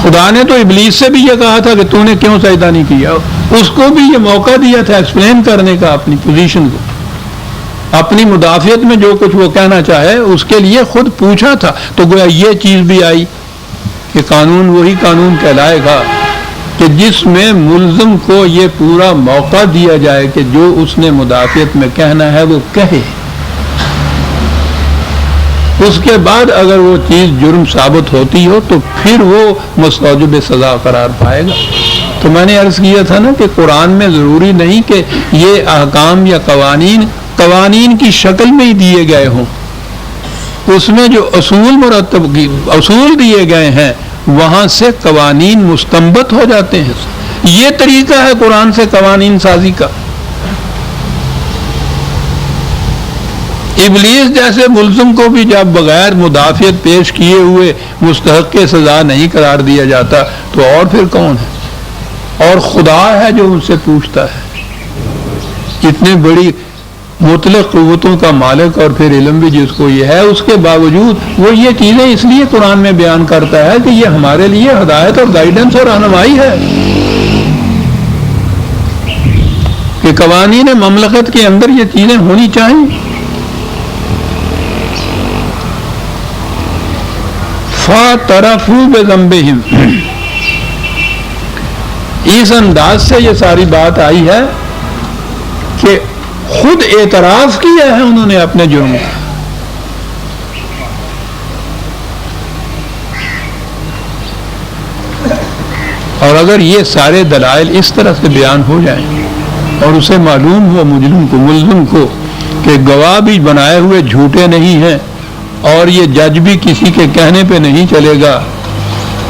خدا نے تو ابلیس سے بھی یہ کہا تھا کہ تو نے کیوں سجدہ نہیں کیا، اس کو بھی یہ موقع دیا تھا ایکسپلین کرنے کا اپنی پوزیشن کو، اپنی مدافعت میں جو کچھ وہ کہنا چاہے اس کے لیے خود پوچھا تھا. تو گویا یہ چیز بھی آئی کہ قانون وہی قانون کہلائے گا کہ جس میں ملزم کو یہ پورا موقع دیا جائے کہ جو اس نے مدافعت میں کہنا ہے وہ کہے. اس کے بعد اگر وہ چیز جرم ثابت ہوتی ہو تو پھر وہ مستوجب سزا قرار پائے گا. تو میں نے عرض کیا تھا نا کہ قرآن میں ضروری نہیں کہ یہ احکام یا قوانین کی شکل میں ہی دیے گئے ہوں، اس میں جو اصول دیے گئے ہیں وہاں سے قوانین مستنبط ہو جاتے ہیں. یہ طریقہ ہے قرآن سے قوانین سازی کا. ابلیس جیسے ملزم کو بھی جب بغیر مدافعت پیش کیے ہوئے مستحق سزا نہیں قرار دیا جاتا تو اور پھر کون ہے؟ اور خدا ہے جو ان سے پوچھتا ہے. اتنی بڑی مطلق قوتوں کا مالک اور پھر علم بھی جس کو یہ ہے، اس کے باوجود وہ یہ چیزیں اس لیے قرآن میں بیان کرتا ہے کہ یہ ہمارے لیے ہدایت اور گائیڈنس اور رہنمائی ہے کہ قوانین مملکت کے اندر یہ چیزیں ہونی چاہیے. فَاعْتَرَفُوا بِذَنبِهِمْ، اس انداز سے یہ ساری بات آئی ہے کہ خود اعتراف کیا ہے انہوں نے اپنے جرم کا. اور اگر یہ سارے دلائل اس طرح سے بیان ہو جائیں اور اسے معلوم ہو ملزم کو کہ گواہ بھی بنائے ہوئے جھوٹے نہیں ہیں اور یہ جج بھی کسی کے کہنے پہ نہیں چلے گا.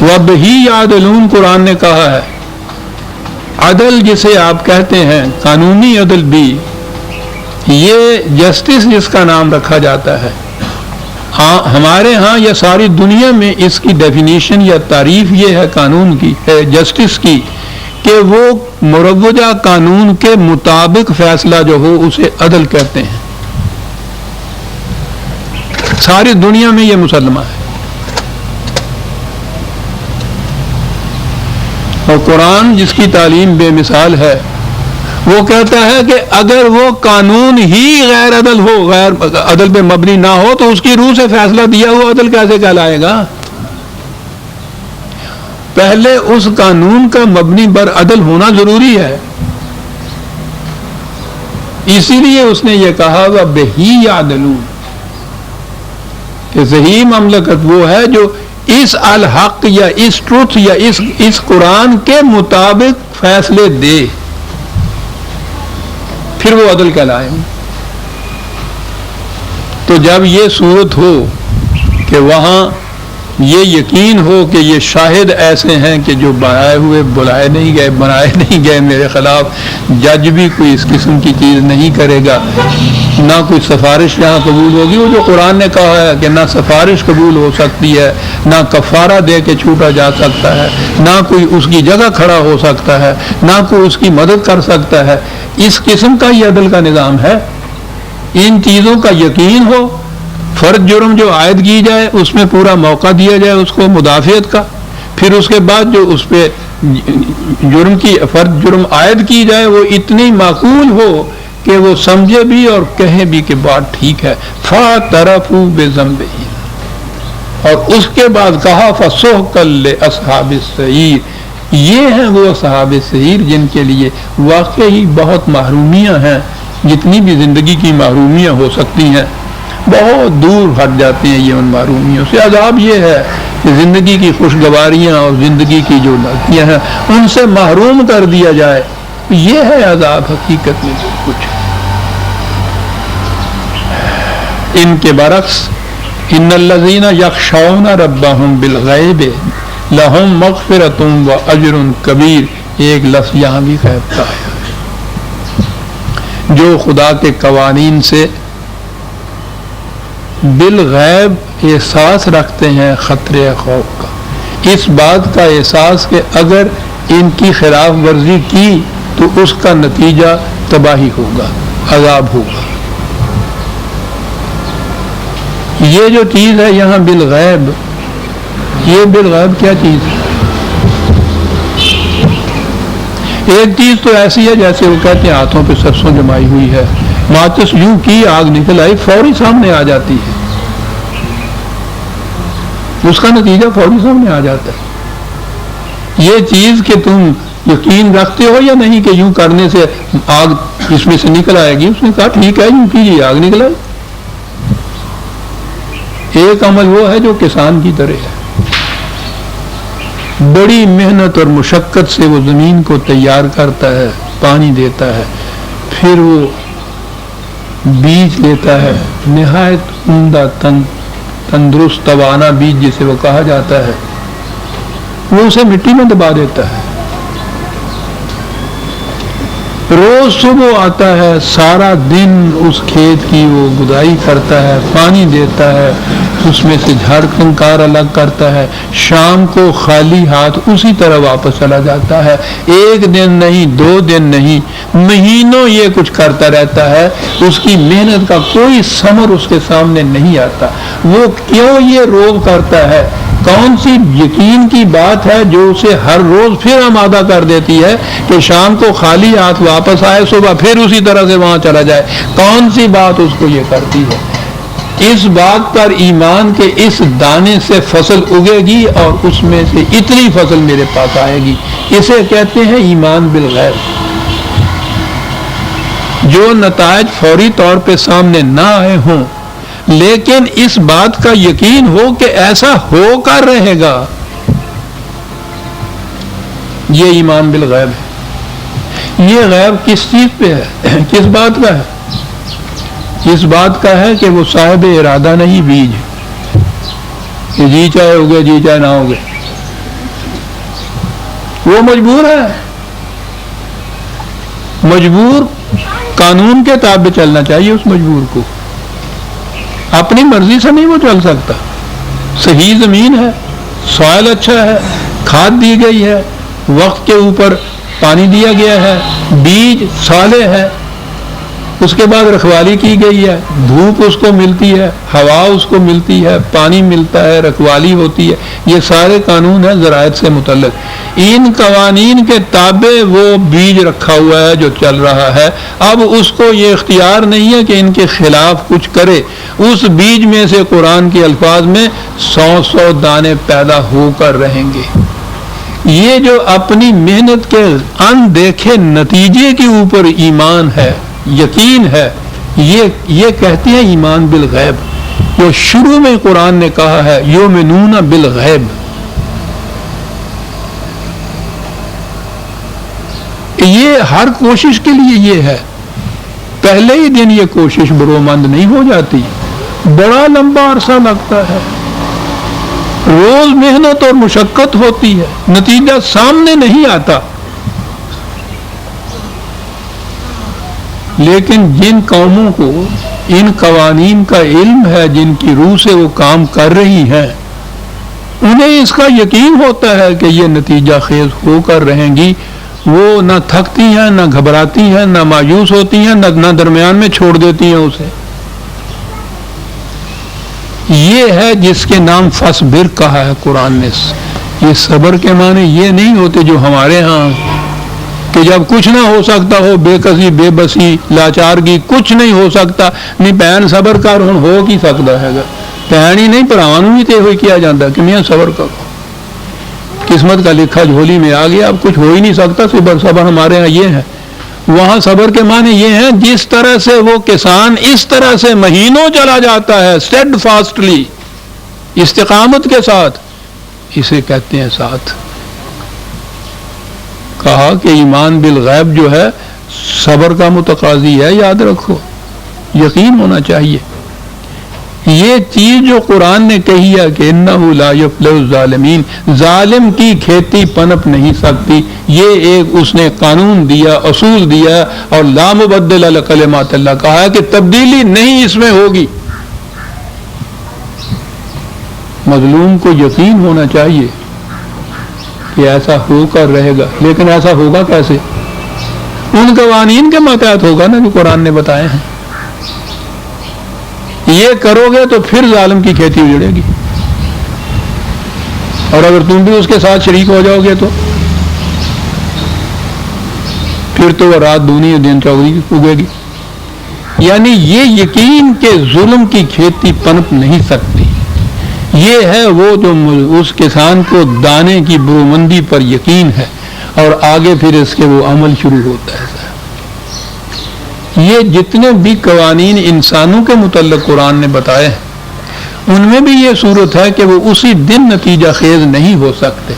وَبِهِ يَعْدِلُونَ قرآن نے کہا ہے. عدل جسے آپ کہتے ہیں قانونی عدل بھی، یہ جسٹس جس کا نام رکھا جاتا ہے، ہاں ہمارے ہاں یا ساری دنیا میں اس کی ڈیفینیشن یا تعریف یہ ہے قانون کی، جسٹس کی، کہ وہ مروجہ قانون کے مطابق فیصلہ جو ہو اسے عدل کہتے ہیں. ساری دنیا میں یہ مسلمہ ہے. اور قرآن جس کی تعلیم بے مثال ہے وہ کہتا ہے کہ اگر وہ قانون ہی غیر عدل ہو، غیر عدل پہ مبنی نہ ہو، تو اس کی روح سے فیصلہ دیا ہوا عدل کیسے کہلائے گا؟ پہلے اس قانون کا مبنی بر عدل ہونا ضروری ہے. اسی لیے اس نے یہ کہا وَبِهِ يَعْدِلُونَ کہ صحیح مملکت وہ ہے جو اس الحق یا اس ٹروتھ یا اس قرآن کے مطابق فیصلے دے، پھر وہ عدل کہلائیں. تو جب یہ صورت ہو کہ وہاں یہ یقین ہو کہ یہ شاہد ایسے ہیں کہ جو بنائے نہیں گئے میرے خلاف، جج بھی کوئی اس قسم کی چیز نہیں کرے گا، نہ کوئی سفارش یہاں قبول ہوگی. وہ جو قرآن نے کہا ہے کہ نہ سفارش قبول ہو سکتی ہے، نہ کفارہ دے کے چھوٹا جا سکتا ہے، نہ کوئی اس کی جگہ کھڑا ہو سکتا ہے، نہ کوئی اس کی مدد کر سکتا ہے. اس قسم کا یہ عدل کا نظام ہے. ان چیزوں کا یقین ہو، فرض جرم جو عائد کی جائے اس میں پورا موقع دیا جائے اس کو مدافعت کا، پھر اس کے بعد جو اس پہ فرض جرم عائد کی جائے وہ اتنی معقول ہو کہ وہ سمجھے بھی اور کہے بھی کہ بات ٹھیک ہے. فَاعْتَرَفُوا بِذَنبِهِمْ، اور اس کے بعد کہا فَسُحْقًا لِأَصْحَابِ السَّعِيرِ، یہ ہیں وہ اصحاب سعیر جن کے لیے واقعی بہت محرومیاں ہیں. جتنی بھی زندگی کی محرومیاں ہو سکتی ہیں بہت دور ہٹ جاتی ہیں یہ ان محرومیوں سے. عذاب یہ ہے کہ زندگی کی خوشگواریاں اور زندگی کی جو لذتیں ہیں ان سے محروم کر دیا جائے، یہ ہے عذاب حقیقت میں. کچھ ان کے برعکس ان الذین یخشون ربهم بالغیب لہم مغفرۃ واجر کبیر، ایک لفظ یہاں بھی غیب کا ہے. جو خدا کے قوانین سے بالغیب احساس رکھتے ہیں خطرے خوف کا، اس بات کا احساس کہ اگر ان کی خلاف ورزی کی تو اس کا نتیجہ تباہی ہوگا، عذاب ہوگا. یہ جو چیز ہے یہاں بالغیب، یہ بالغیب کیا چیز ہے؟ ایک چیز تو ایسی ہے جیسے وہ کہتے ہیں ہاتھوں پہ سرسوں جمائی ہوئی ہے، ماچس یوں کی آگ نکل آئی فوری سامنے آ جاتی ہے، اس کا نتیجہ فوری سامنے آ جاتا ہے. یہ چیز کہ تم یقین رکھتے ہو یا نہیں کہ یوں کرنے سے آگ اس میں سے نکل آئے گی؟ اس نے کہا ٹھیک ہے یوں کیجیے، آگ نکل آئی. ایک عمل وہ ہے جو کسان کی طرح ہے، بڑی محنت اور مشقت سے وہ زمین کو تیار کرتا ہے، پانی دیتا ہے، پھر وہ بیج لیتا ہے، نہایت عمدہ تندرست توانا بیج جسے وہ کہا جاتا ہے، وہ اسے مٹی میں دبا دیتا ہے. روز صبح آتا ہے، سارا دن اس کھیت کی وہ گدائی کرتا ہے، پانی دیتا ہے، اس میں سے جھاڑ کنکار الگ کرتا ہے، شام کو خالی ہاتھ اسی طرح واپس چلا جاتا ہے. ایک دن نہیں، 2 دن نہیں، مہینوں یہ کچھ کرتا رہتا ہے. اس کی محنت کا کوئی ثمر اس کے سامنے نہیں آتا. وہ کیوں یہ روز کرتا ہے؟ کون سی یقین کی بات ہے جو اسے ہر روز پھر آمادہ کر دیتی ہے کہ شام کو خالی ہاتھ واپس آئے، صبح پھر اسی طرح سے وہاں چلا جائے؟ کون سی بات اس کو یہ کرتی ہے؟ اس بات پر ایمان کے اس دانے سے فصل اگے گی اور اس میں سے اتنی فصل میرے پاس آئے گی. اسے کہتے ہیں ایمان بالغیب. جو نتائج فوری طور پہ سامنے نہ آئے ہوں لیکن اس بات کا یقین ہو کہ ایسا ہو کر رہے گا. یہ ایمان بالغیب ہے۔ یہ غیب کس چیز پہ ہے؟ کس بات کا ہے؟ اس بات کا ہے کہ وہ صاحب ارادہ نہیں، بیج کہ جی چاہے ہوگے جی چاہے نہ ہوگے، وہ مجبور ہے، مجبور قانون کے تابع چلنا چاہیے اس مجبور کو، اپنی مرضی سے نہیں وہ چل سکتا۔ صحیح زمین ہے، سوائل اچھا ہے، کھاد دی گئی ہے، وقت کے اوپر پانی دیا گیا ہے، بیج صالح ہے، اس کے بعد رکھوالی کی گئی ہے، دھوپ اس کو ملتی ہے، ہوا اس کو ملتی ہے، پانی ملتا ہے، رکھوالی ہوتی ہے، یہ سارے قانون ہیں زراعت سے متعلق۔ ان قوانین کے تابع وہ بیج رکھا ہوا ہے جو چل رہا ہے، اب اس کو یہ اختیار نہیں ہے کہ ان کے خلاف کچھ کرے۔ اس بیج میں سے قرآن کے الفاظ میں 100 دانے پیدا ہو کر رہیں گے۔ یہ جو اپنی محنت کے اندیکھے نتیجے کے اوپر ایمان ہے، یقین ہے، یہ کہتے ہیں ایمان بالغیب، جو شروع میں قرآن نے کہا ہے یؤمنون بالغیب۔ یہ ہر کوشش کے لیے یہ ہے، پہلے ہی دن یہ کوشش برومند نہیں ہو جاتی، بڑا لمبا عرصہ لگتا ہے، روز محنت اور مشقت ہوتی ہے، نتیجہ سامنے نہیں آتا۔ لیکن جن قوموں کو ان قوانین کا علم ہے، جن کی روح سے وہ کام کر رہی ہیں، انہیں اس کا یقین ہوتا ہے کہ یہ نتیجہ خیز ہو کر رہیں گی، وہ نہ تھکتی ہیں، نہ گھبراتی ہیں، نہ مایوس ہوتی ہیں، نہ درمیان میں چھوڑ دیتی ہیں اسے۔ یہ ہے جس کے نام فصبر کہا ہے قرآن نے۔ یہ صبر کے معنی یہ نہیں ہوتے جو ہمارے ہاں کہ جب کچھ نہ ہو سکتا ہو، بے کسی بے بسی لاچارگی، کچھ نہیں ہو سکتا نہیں بہن صبر کر، ہوں ہو کی سکتا ہے گا، بہن ہی نہیں پراوان بھی تے ہوئی کیا جاتا کہ میاں صبر کرو، قسمت کا لکھا جھولی میں آ گیا، اب کچھ ہو ہی نہیں سکتا، صبر ہمارے ہاں یہ ہے۔ وہاں صبر کے معنی یہ ہیں جس طرح سے وہ کسان اس طرح سے مہینوں چلا جاتا ہے اسٹیڈ فاسٹلی، استقامت کے ساتھ، اسے کہتے ہیں ساتھ۔ کہا کہ ایمان بالغیب جو ہے صبر کا متقاضی ہے، یاد رکھو، یقین ہونا چاہیے۔ یہ چیز جو قرآن نے کہی ہے کہ انہ لا یفلح الظالمین، ظالم کی کھیتی پنپ نہیں سکتی، یہ ایک اس نے قانون دیا، اصول دیا، اور لا مبدل لکلمات اللہ، کہا ہے کہ تبدیلی نہیں اس میں ہوگی۔ مظلوم کو یقین ہونا چاہیے کہ ایسا ہو کر رہے گا، لیکن ایسا ہوگا کیسے؟ ان قوانین کے ماتحت ہوگا نا جو قرآن نے بتائے ہیں۔ یہ کرو گے تو پھر ظالم کی کھیتی اجڑے گی، اور اگر تم بھی اس کے ساتھ شریک ہو جاؤ گے تو پھر تو وہ رات دونی دن چوگنی اگے گی۔ یعنی یہ یقین کہ ظلم کی کھیتی پنپ نہیں سکتی، یہ ہے وہ جو اس کسان کو دانے کی برومندی پر یقین ہے، اور آگے پھر اس کے وہ عمل شروع ہوتا ہے۔ یہ جتنے بھی قوانین انسانوں کے متعلق قرآن نے بتائے ہیں، ان میں بھی یہ صورت ہے کہ وہ اسی دن نتیجہ خیز نہیں ہو سکتے۔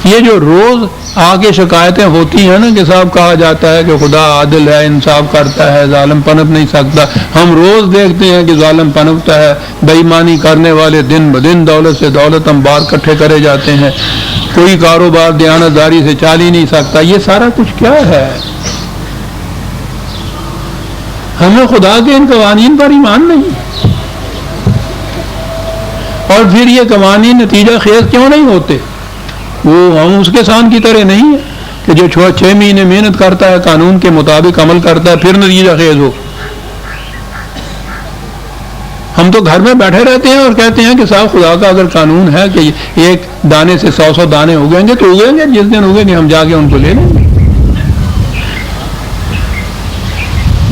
یہ جو روز آگے شکایتیں ہوتی ہیں نا کہ صاحب کہا جاتا ہے کہ خدا عادل ہے، انصاف کرتا ہے، ظالم پنپ نہیں سکتا، ہم روز دیکھتے ہیں کہ ظالم پنپتا ہے، بے ایمانی کرنے والے دن بدن دولت سے دولت انبار اکٹھے کرے جاتے ہیں، کوئی کاروبار دیانتداری سے چل ہی نہیں سکتا۔ یہ سارا کچھ کیا ہے؟ ہمیں خدا کے ان قوانین پر ایمان نہیں، اور پھر یہ قوانین نتیجہ خیز کیوں نہیں ہوتے؟ وہ ہم اس کسان کی طرح نہیں ہے کہ جو 6 مہینے محنت کرتا ہے، قانون کے مطابق عمل کرتا ہے، پھر نتیجہ خیز ہو۔ ہم تو گھر میں بیٹھے رہتے ہیں اور کہتے ہیں کہ صاحب خدا کا اگر قانون ہے کہ ایک دانے سے 100 دانے اگیں گے تو اگیں گے، جس دن اگیں گے ہم جا کے ان کو لے لیں گے،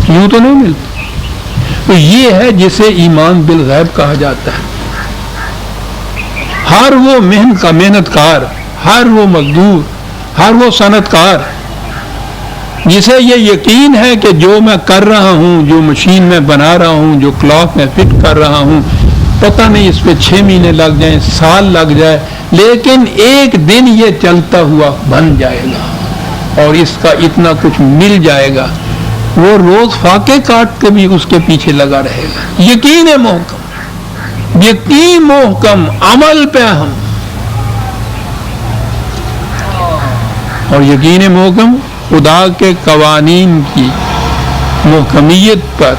یوں تو نہیں ملتا۔ تو یہ ہے جسے ایمان بالغیب کہا جاتا ہے۔ ہر وہ محنت کار، ہر وہ مزدور، ہر وہ صنعت کار جسے یہ یقین ہے کہ جو میں کر رہا ہوں، جو مشین میں بنا رہا ہوں، جو کلاک میں فٹ کر رہا ہوں، پتہ نہیں اس پہ 6 مہینے لگ جائیں، سال لگ جائے، لیکن ایک دن یہ چلتا ہوا بن جائے گا اور اس کا اتنا کچھ مل جائے گا، وہ روز فاقے کاٹ کے بھی اس کے پیچھے لگا رہے گا۔ یقین محکم، یقین محکم، عمل پہ ہم، اور یقین محکم خدا کے قوانین کی محکمیت پر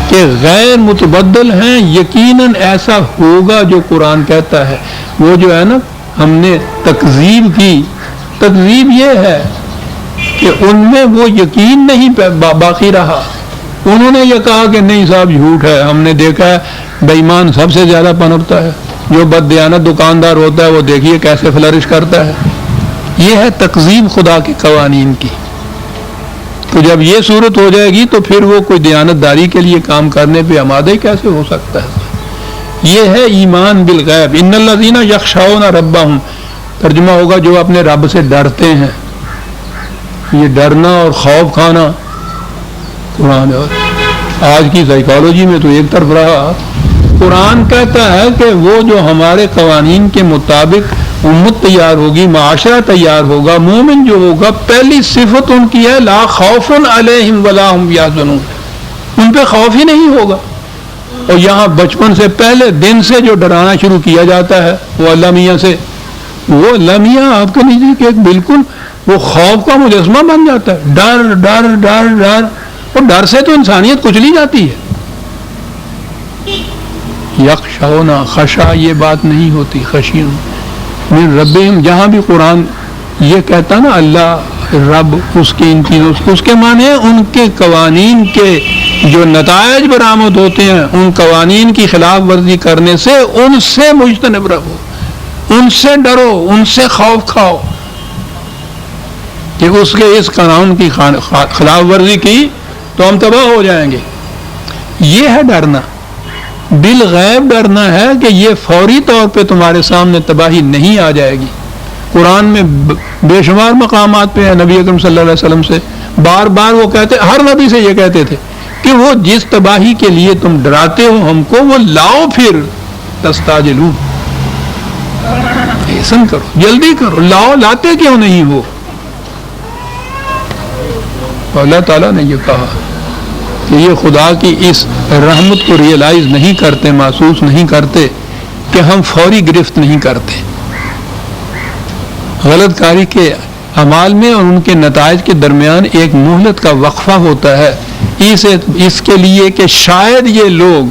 کہ غیر متبدل ہیں، یقیناً ایسا ہوگا جو قرآن کہتا ہے۔ وہ جو ہے نا ہم نے تکذیب کی، تکذیب یہ ہے کہ ان میں وہ یقین نہیں باقی رہا، انہوں نے یہ کہا کہ نہیں صاحب جھوٹ ہے، ہم نے دیکھا ہے بے ایمان سب سے زیادہ پنپتا ہے، جو بددیانت دکاندار ہوتا ہے وہ دیکھیے کیسے فلرش کرتا ہے۔ یہ ہے تکذیب خدا کے قوانین کی۔ تو جب یہ صورت ہو جائے گی تو پھر وہ کوئی دیانت داری کے لیے کام کرنے پہ آمادہ کیسے ہو سکتا ہے؟ یہ ہے ایمان بالغیب۔ ان الذین یخشون ربہم، ترجمہ ہوگا جو اپنے رب سے ڈرتے ہیں۔ یہ ڈرنا اور خوف کھانا قرآن، اور آج کی سائیکالوجی میں تو ایک طرف رہا، قرآن کہتا ہے کہ وہ جو ہمارے قوانین کے مطابق امت تیار ہوگی، معاشرہ تیار ہوگا، مومن جو ہوگا، پہلی صفت ان کی ہے لا خوف علیہم ولا ہم یحزنون، ان پہ خوف ہی نہیں ہوگا۔ اور یہاں بچپن سے پہلے دن سے جو ڈرانا شروع کیا جاتا ہے وہ اللہ میاں سے، وہ اللہ میاں آپ کے نیچے کہ بالکل وہ خوف کا مجسمہ بن جاتا ہے، ڈر ڈر ڈر ڈر، اور ڈر سے تو انسانیت کچلی جاتی ہے۔ یخشون، خشا یہ بات نہیں ہوتی، خشیون من ربہم، جہاں بھی قرآن یہ کہتا نا اللہ رب، اس کی ان چیزوں، اس کے معنی ہے ان کے قوانین کے جو نتائج برآمد ہوتے ہیں، ان قوانین کی خلاف ورزی کرنے سے ان سے مجتنب رہو، ان سے ڈرو، ان سے خوف کھاؤ کہ اس کے اس قانون کی خلاف ورزی کی تو ہم تباہ ہو جائیں گے۔ یہ ہے ڈرنا، بالغیب ڈرنا ہے کہ یہ فوری طور پہ تمہارے سامنے تباہی نہیں آ جائے گی۔ قرآن میں بے شمار مقامات پہ ہے، نبی اکرم صلی اللہ علیہ وسلم سے بار بار وہ کہتے، ہر نبی سے یہ کہتے تھے کہ وہ جس تباہی کے لیے تم ڈراتے ہو ہم کو، وہ لاؤ، پھر تستعجلون، حسن کرو، جلدی کرو، لاؤ، لاتے کیوں نہیں ہو؟ اللہ تعالیٰ نے یہ کہا کہ یہ خدا کی اس رحمت کو ریئلائز نہیں کرتے، محسوس نہیں کرتے کہ ہم فوری گرفت نہیں کرتے۔ غلط کاری کے اعمال میں اور ان کے نتائج کے درمیان ایک مہلت کا وقفہ ہوتا ہے، اس کے لیے کہ شاید یہ لوگ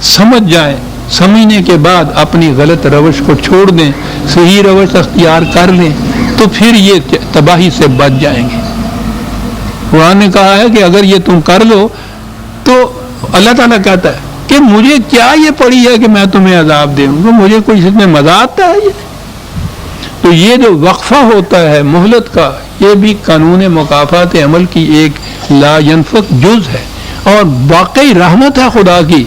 سمجھ جائیں، سمجھنے کے بعد اپنی غلط روش کو چھوڑ دیں، صحیح روش اختیار کر لیں، تو پھر یہ تباہی سے بچ جائیں گے۔ قرآن نے کہا ہے کہ اگر یہ تم کر لو تو اللہ تعالیٰ کہتا ہے کہ مجھے کیا یہ پڑی ہے کہ میں تمہیں عذاب دوں گا، مجھے کوئی اس میں مزہ آتا ہے؟ تو یہ جو وقفہ ہوتا ہے مہلت کا، یہ بھی قانون مکافات عمل کی ایک لا ینفک جز ہے، اور واقعی رحمت ہے خدا کی۔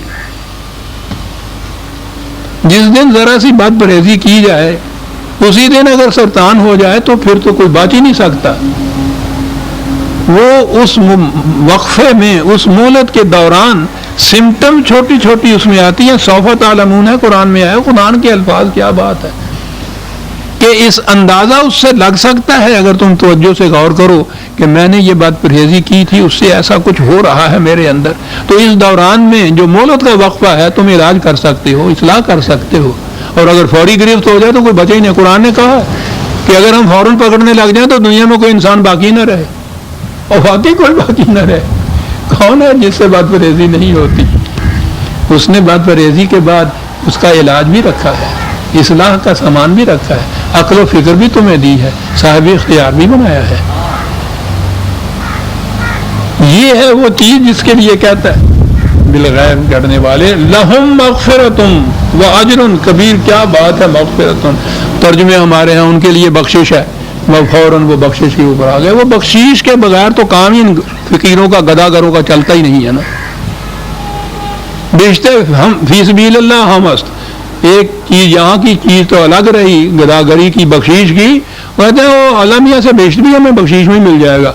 جس دن ذرا سی بات پرہیزی کی جائے، اسی دن اگر سرطان ہو جائے تو پھر تو کوئی بچ ہی نہیں سکتا۔ وہ اس وقفے میں، اس مہلت کے دوران سمٹم چھوٹی چھوٹی اس میں آتی ہیں، سوف تعلمون ہے قرآن میں آیا، قرآن کے الفاظ، کیا بات ہے کہ اس اندازہ اس سے لگ سکتا ہے اگر تم توجہ سے غور کرو کہ میں نے یہ بات پرہیزی کی تھی، اس سے ایسا کچھ ہو رہا ہے میرے اندر، تو اس دوران میں جو مہلت کا وقفہ ہے تم علاج کر سکتے ہو، اصلاح کر سکتے ہو، اور اگر فوری گرفت ہو جائے تو کوئی بچے ہی نہیں۔ قرآن نے کہا کہ اگر ہم فوراً پکڑنے لگ جائیں تو دنیا میں کوئی انسان باقی نہ رہے، اور واقعی کوئی باقی نہ رہے۔ کون ہے جس سے بات پرہیزی نہیں ہوتی؟ اس نے بات پرہیزی کے بعد اس کا علاج بھی رکھا ہے، اصلاح کا سامان بھی رکھا ہے، عقل و فکر بھی تمہیں دی ہے، صاحب اختیار بھی بنایا ہے۔ یہ ہے وہ چیز جس کے لیے کہتا ہے بالغیب کرنے والے، لہم مغفرتم واجر کبیر، کیا بات ہے مغفرتم، ترجمے ہمارے ہیں ان کے لیے بخشش ہے، وہ فوراً وہ بخشش کے اوپر آ گئے۔ وہ بخشش کے بغیر تو کام ہی فقیروں کا، گداگروں کا چلتا ہی نہیں ہے نا۔ بیشتے ہم فی سبیل اللہ ہم است، ایک چیز یہاں کی چیز تو الگ رہی، گداگری کی، بخشش کی، کہتے ہیں وہ اللہ میاں سے بیشت بھی ہمیں بخشش میں مل جائے گا،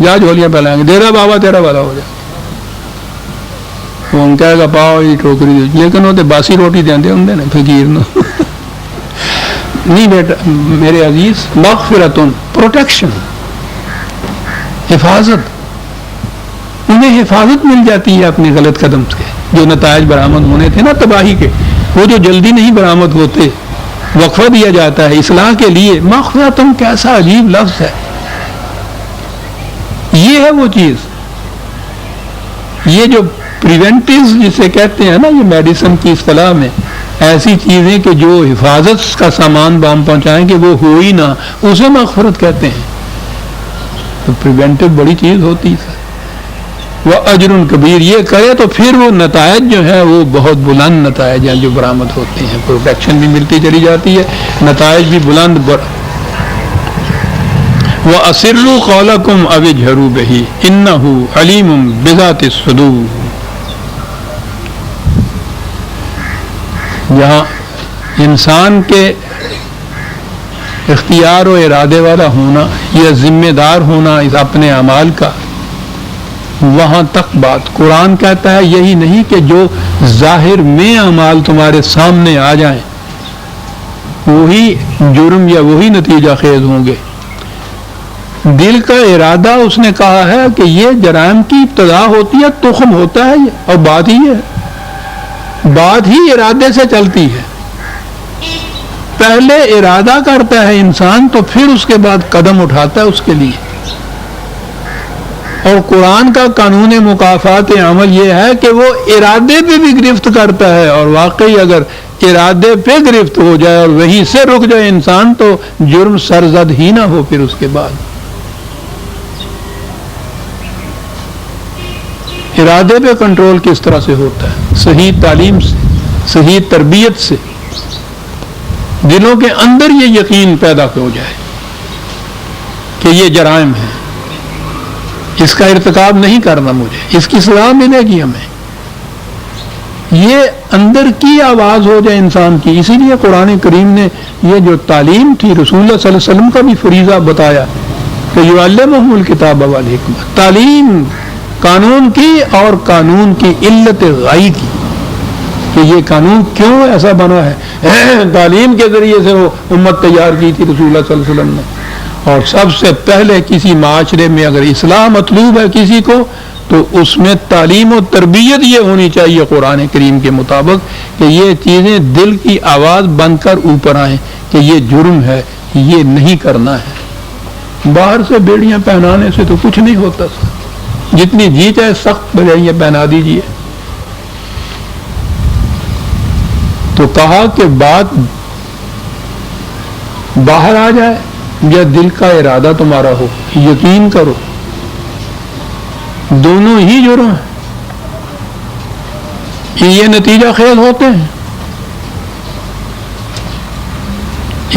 جا جھولیاں پھیلائیں گے، ڈیرا بابا تیرا والا ہو جائے۔ وہ ان کہے گا پاؤ یہ ٹوکری دو، لیکن وہ تو باسی روٹی دے ہوں نا فقیر نو نہیں بیٹا میرے عزیز، مغفرتن پروٹیکشن، حفاظت، انہیں حفاظت مل جاتی ہے اپنے غلط قدم سے. جو نتائج برآمد ہونے تھے نا تباہی کے، وہ جو جلدی نہیں برآمد ہوتے، وقفہ دیا جاتا ہے اصلاح کے لیے. مغفرتن کیسا عجیب لفظ ہے، یہ ہے وہ چیز. یہ جو پریونٹیوز جسے کہتے ہیں نا، یہ میڈیسن کی اصطلاح میں ایسی چیزیں کہ جو حفاظت کا سامان بام پہنچائیں کہ وہ ہو ہی نہ، اسے مغفرت کہتے ہیں. تو پریونٹیو بڑی چیز ہوتی ہے. وہ اجر کبیر، یہ کرے تو پھر وہ نتائج جو ہیں وہ بہت بلند نتائج ہیں جو برآمد ہوتے ہیں. پروٹیکشن بھی ملتی چلی جاتی ہے، نتائج بھی بلند. وَأَسِرُّوا قَوْلَكُمْ أَوِ اجْهَرُوا بِهِ إِنَّهُ عَلِيمٌ بِذَاتِ الصُّدُورِ. جہاں انسان کے اختیار و ارادے والا ہونا یا ذمہ دار ہونا اس اپنے اعمال کا، وہاں تک بات. قرآن کہتا ہے یہی نہیں کہ جو ظاہر میں اعمال تمہارے سامنے آ جائیں وہی جرم یا وہی نتیجہ خیز ہوں گے. دل کا ارادہ اس نے کہا ہے کہ یہ جرائم کی ابتدا ہوتی ہے، تخم ہوتا ہے یہ، اور بات ہی ہے، بات ہی ارادے سے چلتی ہے. پہلے ارادہ کرتا ہے انسان تو پھر اس کے بعد قدم اٹھاتا ہے اس کے لیے. اور قرآن کا قانون مکافات عمل یہ ہے کہ وہ ارادے پہ بھی گرفت کرتا ہے، اور واقعی اگر ارادے پہ گرفت ہو جائے اور وہیں سے رک جائے انسان تو جرم سرزد ہی نہ ہو. پھر اس کے بعد ارادے پہ کنٹرول کس طرح سے ہوتا ہے؟ صحیح تعلیم سے، صحیح تربیت سے. دلوں کے اندر یہ یقین پیدا ہو جائے کہ یہ جرائم ہے، اس کا ارتکاب نہیں کرنا، مجھے اس کی سزا ملے گی ہمیں. یہ اندر کی آواز ہو جائے انسان کی. اسی لیے قرآن کریم نے یہ جو تعلیم تھی رسول اللہ صلی اللہ علیہ وسلم کا بھی فریضہ بتایا کہ یعلمہم الکتاب والحکمہ، تعلیم قانون کی اور قانون کی علت غائی کی کہ یہ قانون کیوں ایسا بنا ہے. تعلیم کے ذریعے سے وہ امت تیار کی تھی رسول اللہ صلی اللہ علیہ وسلم نے. اور سب سے پہلے کسی معاشرے میں اگر اصلاح مطلوب ہے کسی کو تو اس میں تعلیم و تربیت یہ ہونی چاہیے قرآن کریم کے مطابق کہ یہ چیزیں دل کی آواز بن کر اوپر آئیں کہ یہ جرم ہے، یہ نہیں کرنا ہے. باہر سے بیڑیاں پہنانے سے تو کچھ نہیں ہوتا، جتنی جی چاہے سخت بجائیے پہنا دیجیے. تو کہا کہ بات باہر آ جائے یا دل کا ارادہ تمہارا ہو، یقین کرو دونوں ہی جرم ہیں، یہ نتیجہ خیز ہوتے ہیں.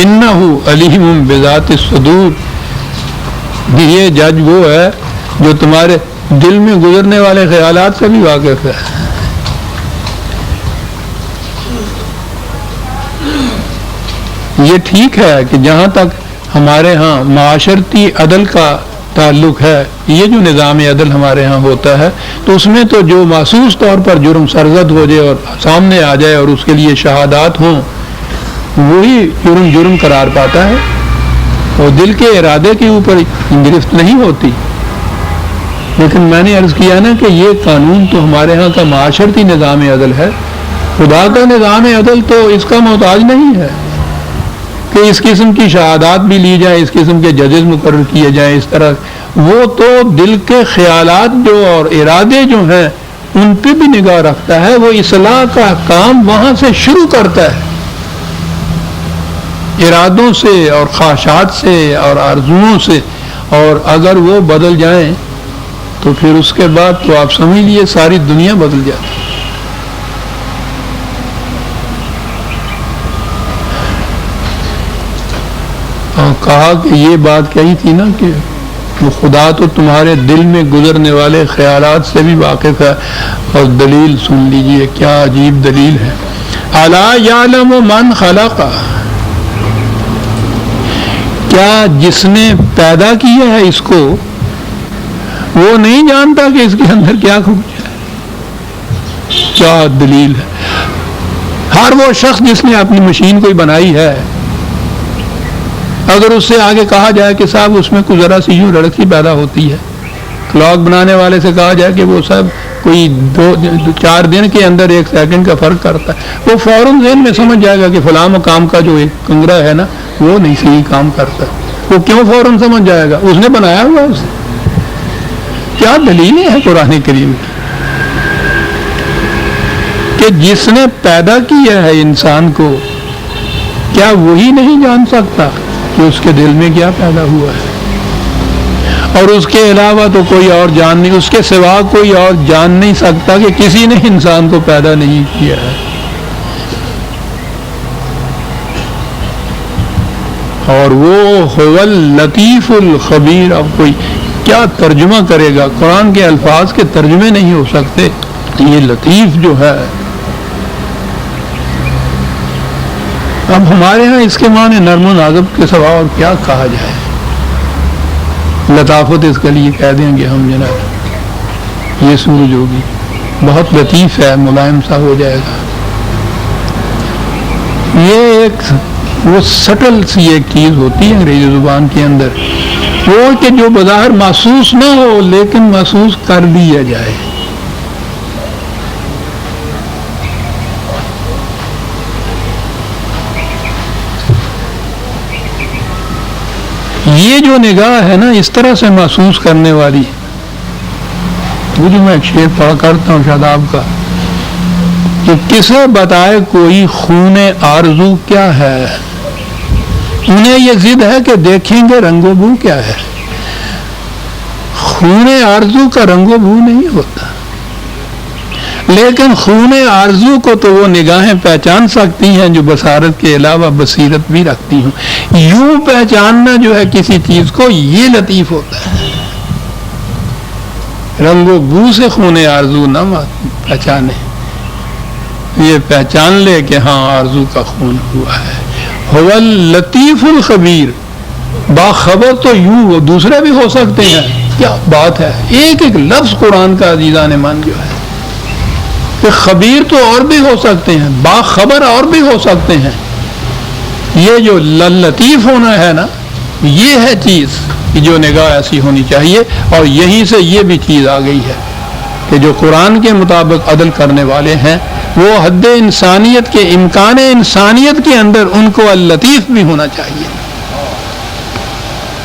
انہ علیم بذات الصدور، یہ جج وہ ہے جو تمہارے دل میں گزرنے والے خیالات سے بھی واقف ہے. یہ ٹھیک ہے کہ جہاں تک ہمارے ہاں معاشرتی عدل کا تعلق ہے، یہ جو نظام عدل ہمارے ہاں ہوتا ہے تو اس میں تو جو محسوس طور پر جرم سرزد ہو جائے اور سامنے آ جائے اور اس کے لیے شہادات ہوں وہی جرم قرار پاتا ہے، اور دل کے ارادے کے اوپر گرفت نہیں ہوتی. لیکن میں نے عرض کیا نا کہ یہ قانون تو ہمارے ہاں کا معاشرتی نظام عدل ہے. خدا کا نظام عدل تو اس کا محتاج نہیں ہے کہ اس قسم کی شہادات بھی لی جائیں، اس قسم کے ججز مقرر کیے جائیں اس طرح. وہ تو دل کے خیالات جو اور ارادے جو ہیں ان پہ بھی نگاہ رکھتا ہے. وہ اصلاح کا کام وہاں سے شروع کرتا ہے، ارادوں سے اور خواہشات سے اور آرزوؤں سے. اور اگر وہ بدل جائیں تو پھر اس کے بعد تو آپ سمجھ لیے ساری دنیا بدل جاتی. کہا کہ یہ بات کہی تھی نا کہ وہ خدا تو تمہارے دل میں گزرنے والے خیالات سے بھی واقف ہے. اور دلیل سن لیجئے، کیا عجیب دلیل ہے. الا یعلم من خلق، کیا جس نے پیدا کیا ہے اس کو وہ نہیں جانتا کہ اس کے اندر کیا کچھ ہے؟ کیا دلیل ہے. ہر وہ شخص جس نے اپنی مشین کوئی بنائی ہے، اگر اس سے آگے کہا جائے کہ صاحب اس میں کوئی ذرا سی یوں لڑکی پیدا ہوتی ہے، کلاک بنانے والے سے کہا جائے کہ وہ صاحب کوئی 2-4 دن کے اندر 1 سیکنڈ کا فرق کرتا ہے، وہ فوراً ذہن میں سمجھ جائے گا کہ فلاں مقام کا جو ایک کنگرا ہے نا وہ نہیں صحیح کام کرتا. وہ کیوں فوراً سمجھ جائے گا؟ اس نے بنایا ہوا ہے اسے. کیا دلیلیں ہیں قرآن کریم کی کہ جس نے پیدا کیا ہے انسان کو، کیا وہی نہیں جان سکتا کہ اس کے دل میں کیا پیدا ہوا ہے؟ اور اس کے علاوہ تو کوئی اور جان نہیں، اس کے سوا کوئی اور جان نہیں سکتا کہ کسی نے انسان کو پیدا نہیں کیا ہے. اور وہ هو اللطیف الخبیر. اب کوئی کیا ترجمہ کرے گا؟ قرآن کے الفاظ کے ترجمے نہیں ہو سکتے. یہ لطیف جو ہے، اب ہمارے ہاں اس کے معنی نرم و نازک کے سوا اور کیا کہا جائے؟ لطافت اس کے لیے کہہ دیں گے ہم جناب. یہ سورج ہوگی بہت لطیف ہے، ملائم سا ہو جائے گا. یہ ایک وہ سٹل سی ایک چیز ہوتی ہے انگریزی زبان کے اندر، وہ کہ جو بظاہر محسوس نہ ہو لیکن محسوس کر لیا جائے. یہ جو نگاہ ہے نا اس طرح سے محسوس کرنے والی، وہ جو میں ایک شعر پڑھا کرتا ہوں شاداب کا کہ کسے بتائے کوئی خون آرزو کیا ہے، انہیں یہ ضد ہے کہ دیکھیں گے رنگ و بو کیا ہے. خون آرزو کا رنگ و بو نہیں ہوتا، لیکن خون آرزو کو تو وہ نگاہیں پہچان سکتی ہیں جو بصارت کے علاوہ بصیرت بھی رکھتی ہوں. یوں پہچاننا جو ہے کسی چیز کو، یہ لطیف ہوتا ہے. رنگ و بو سے خون آرزو نہ پہچانے، یہ پہچان لے کہ ہاں آرزو کا خون ہوا ہے. هو اللطیف الخبیر. باخبر تو یوں وہ دوسرے بھی ہو سکتے ہیں. کیا بات ہے! ایک ایک لفظ قرآن کا عزیزان من جو ہے کہ خبیر تو اور بھی ہو سکتے ہیں، باخبر اور بھی ہو سکتے ہیں. یہ جو لطیف ہونا ہے نا، یہ ہے چیز کہ جو نگاہ ایسی ہونی چاہیے. اور یہیں سے یہ بھی چیز آ گئی ہے کہ جو قرآن کے مطابق عدل کرنے والے ہیں وہ حد انسانیت کے امکان انسانیت کے اندر ان کو اللطیف بھی ہونا چاہیے.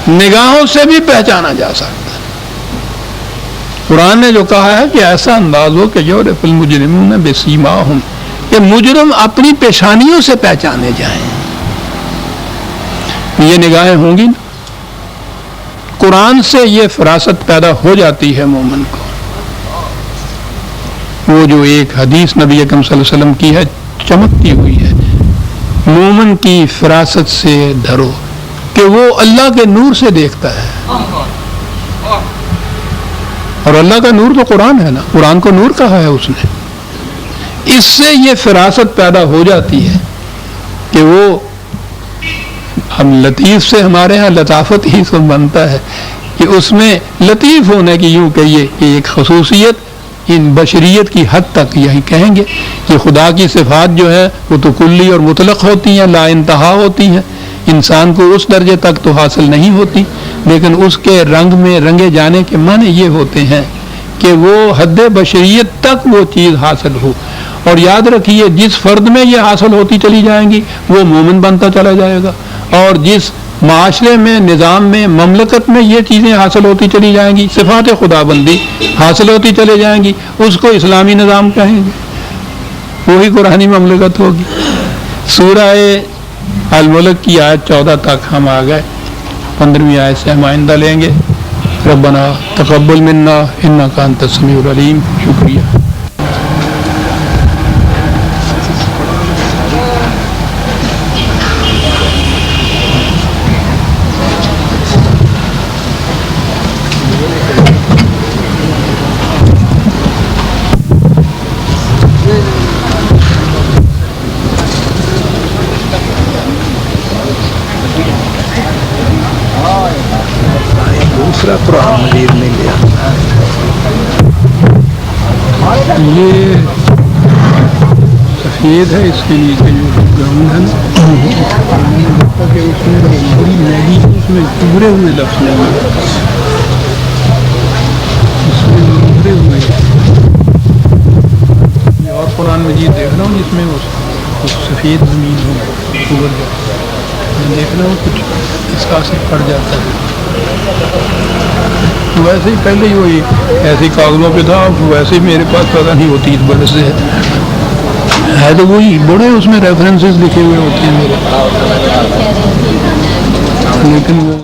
نگاہوں سے بھی پہچانا جا سکتا ہے. قرآن نے جو کہا ہے کہ ایسا انداز ہو کہ یعرف المجرمون بسیماہم، کہ مجرم اپنی پیشانیوں سے پہچانے جائیں. یہ نگاہیں ہوں گی نا، قرآن سے یہ فراست پیدا ہو جاتی ہے مومن کو. وہ جو ایک حدیث نبی اکرم صلی اللہ علیہ وسلم کی ہے، چمکتی ہوئی ہے، مومن کی فراست سے دھرو، کہ وہ اللہ کے نور سے دیکھتا ہے. اور اللہ کا نور تو قرآن ہے نا، قرآن کو نور کہا ہے اس نے. اس سے یہ فراست پیدا ہو جاتی ہے کہ وہ ہم لطیف سے، ہمارے ہاں لطافت ہی سے بنتا ہے کہ اس میں لطیف ہونے کی یوں کہیے کہ ایک خصوصیت ان بشریت کی حد تک یہی کہیں گے کہ خدا کی صفات جو ہے وہ تو کلی اور مطلق ہوتی ہیں، لا انتہا ہوتی ہیں. انسان کو اس درجے تک تو حاصل نہیں ہوتی، لیکن اس کے رنگ میں رنگے جانے کے معنی یہ ہوتے ہیں کہ وہ حد بشریت تک وہ چیز حاصل ہو. اور یاد رکھیے جس فرد میں یہ حاصل ہوتی چلی جائیں گی وہ مومن بنتا چلا جائے گا، اور جس معاشرے میں، نظام میں، مملکت میں یہ چیزیں حاصل ہوتی چلی جائیں گی، صفات خدا بندی حاصل ہوتی چلے جائیں گی، اس کو اسلامی نظام کہیں گے. وہی قرآنی مملکت ہوگی. سورہ الملک کی آیت 14 تک ہم آ گئے. 15ویں آیت سے ہم آئندہ لیں گے. ربنا تقبل منا انک انت السمیع العلیم. شکریہ. قرآن مجید نہیں لیا یہ سفید ہے، اس کے نیچے جو گراؤنڈ ہے نا، میں نے دیکھا کہ اس میں بڑی میگی اس میں ابھرے ہوئے لفظ نہیں ہیں، اس میں ابھرے ہوئے میں اور قرآن مجید دیکھ رہا ہوں جس میں اس سفید زمین ہو ابھر جائے، میں دیکھ رہا ہوں کچھ اس کا اثر پڑ جاتا ہے. ویسے ہی پہلے ہی وہی ایسے کاغذوں پہ تھا، ویسے ہی میرے پاس پتہ نہیں وہ 30 برس سے ہے تو وہی بڑے اس میں ریفرنسز لکھے ہوئے ہوتے ہیں میرے، لیکن وہ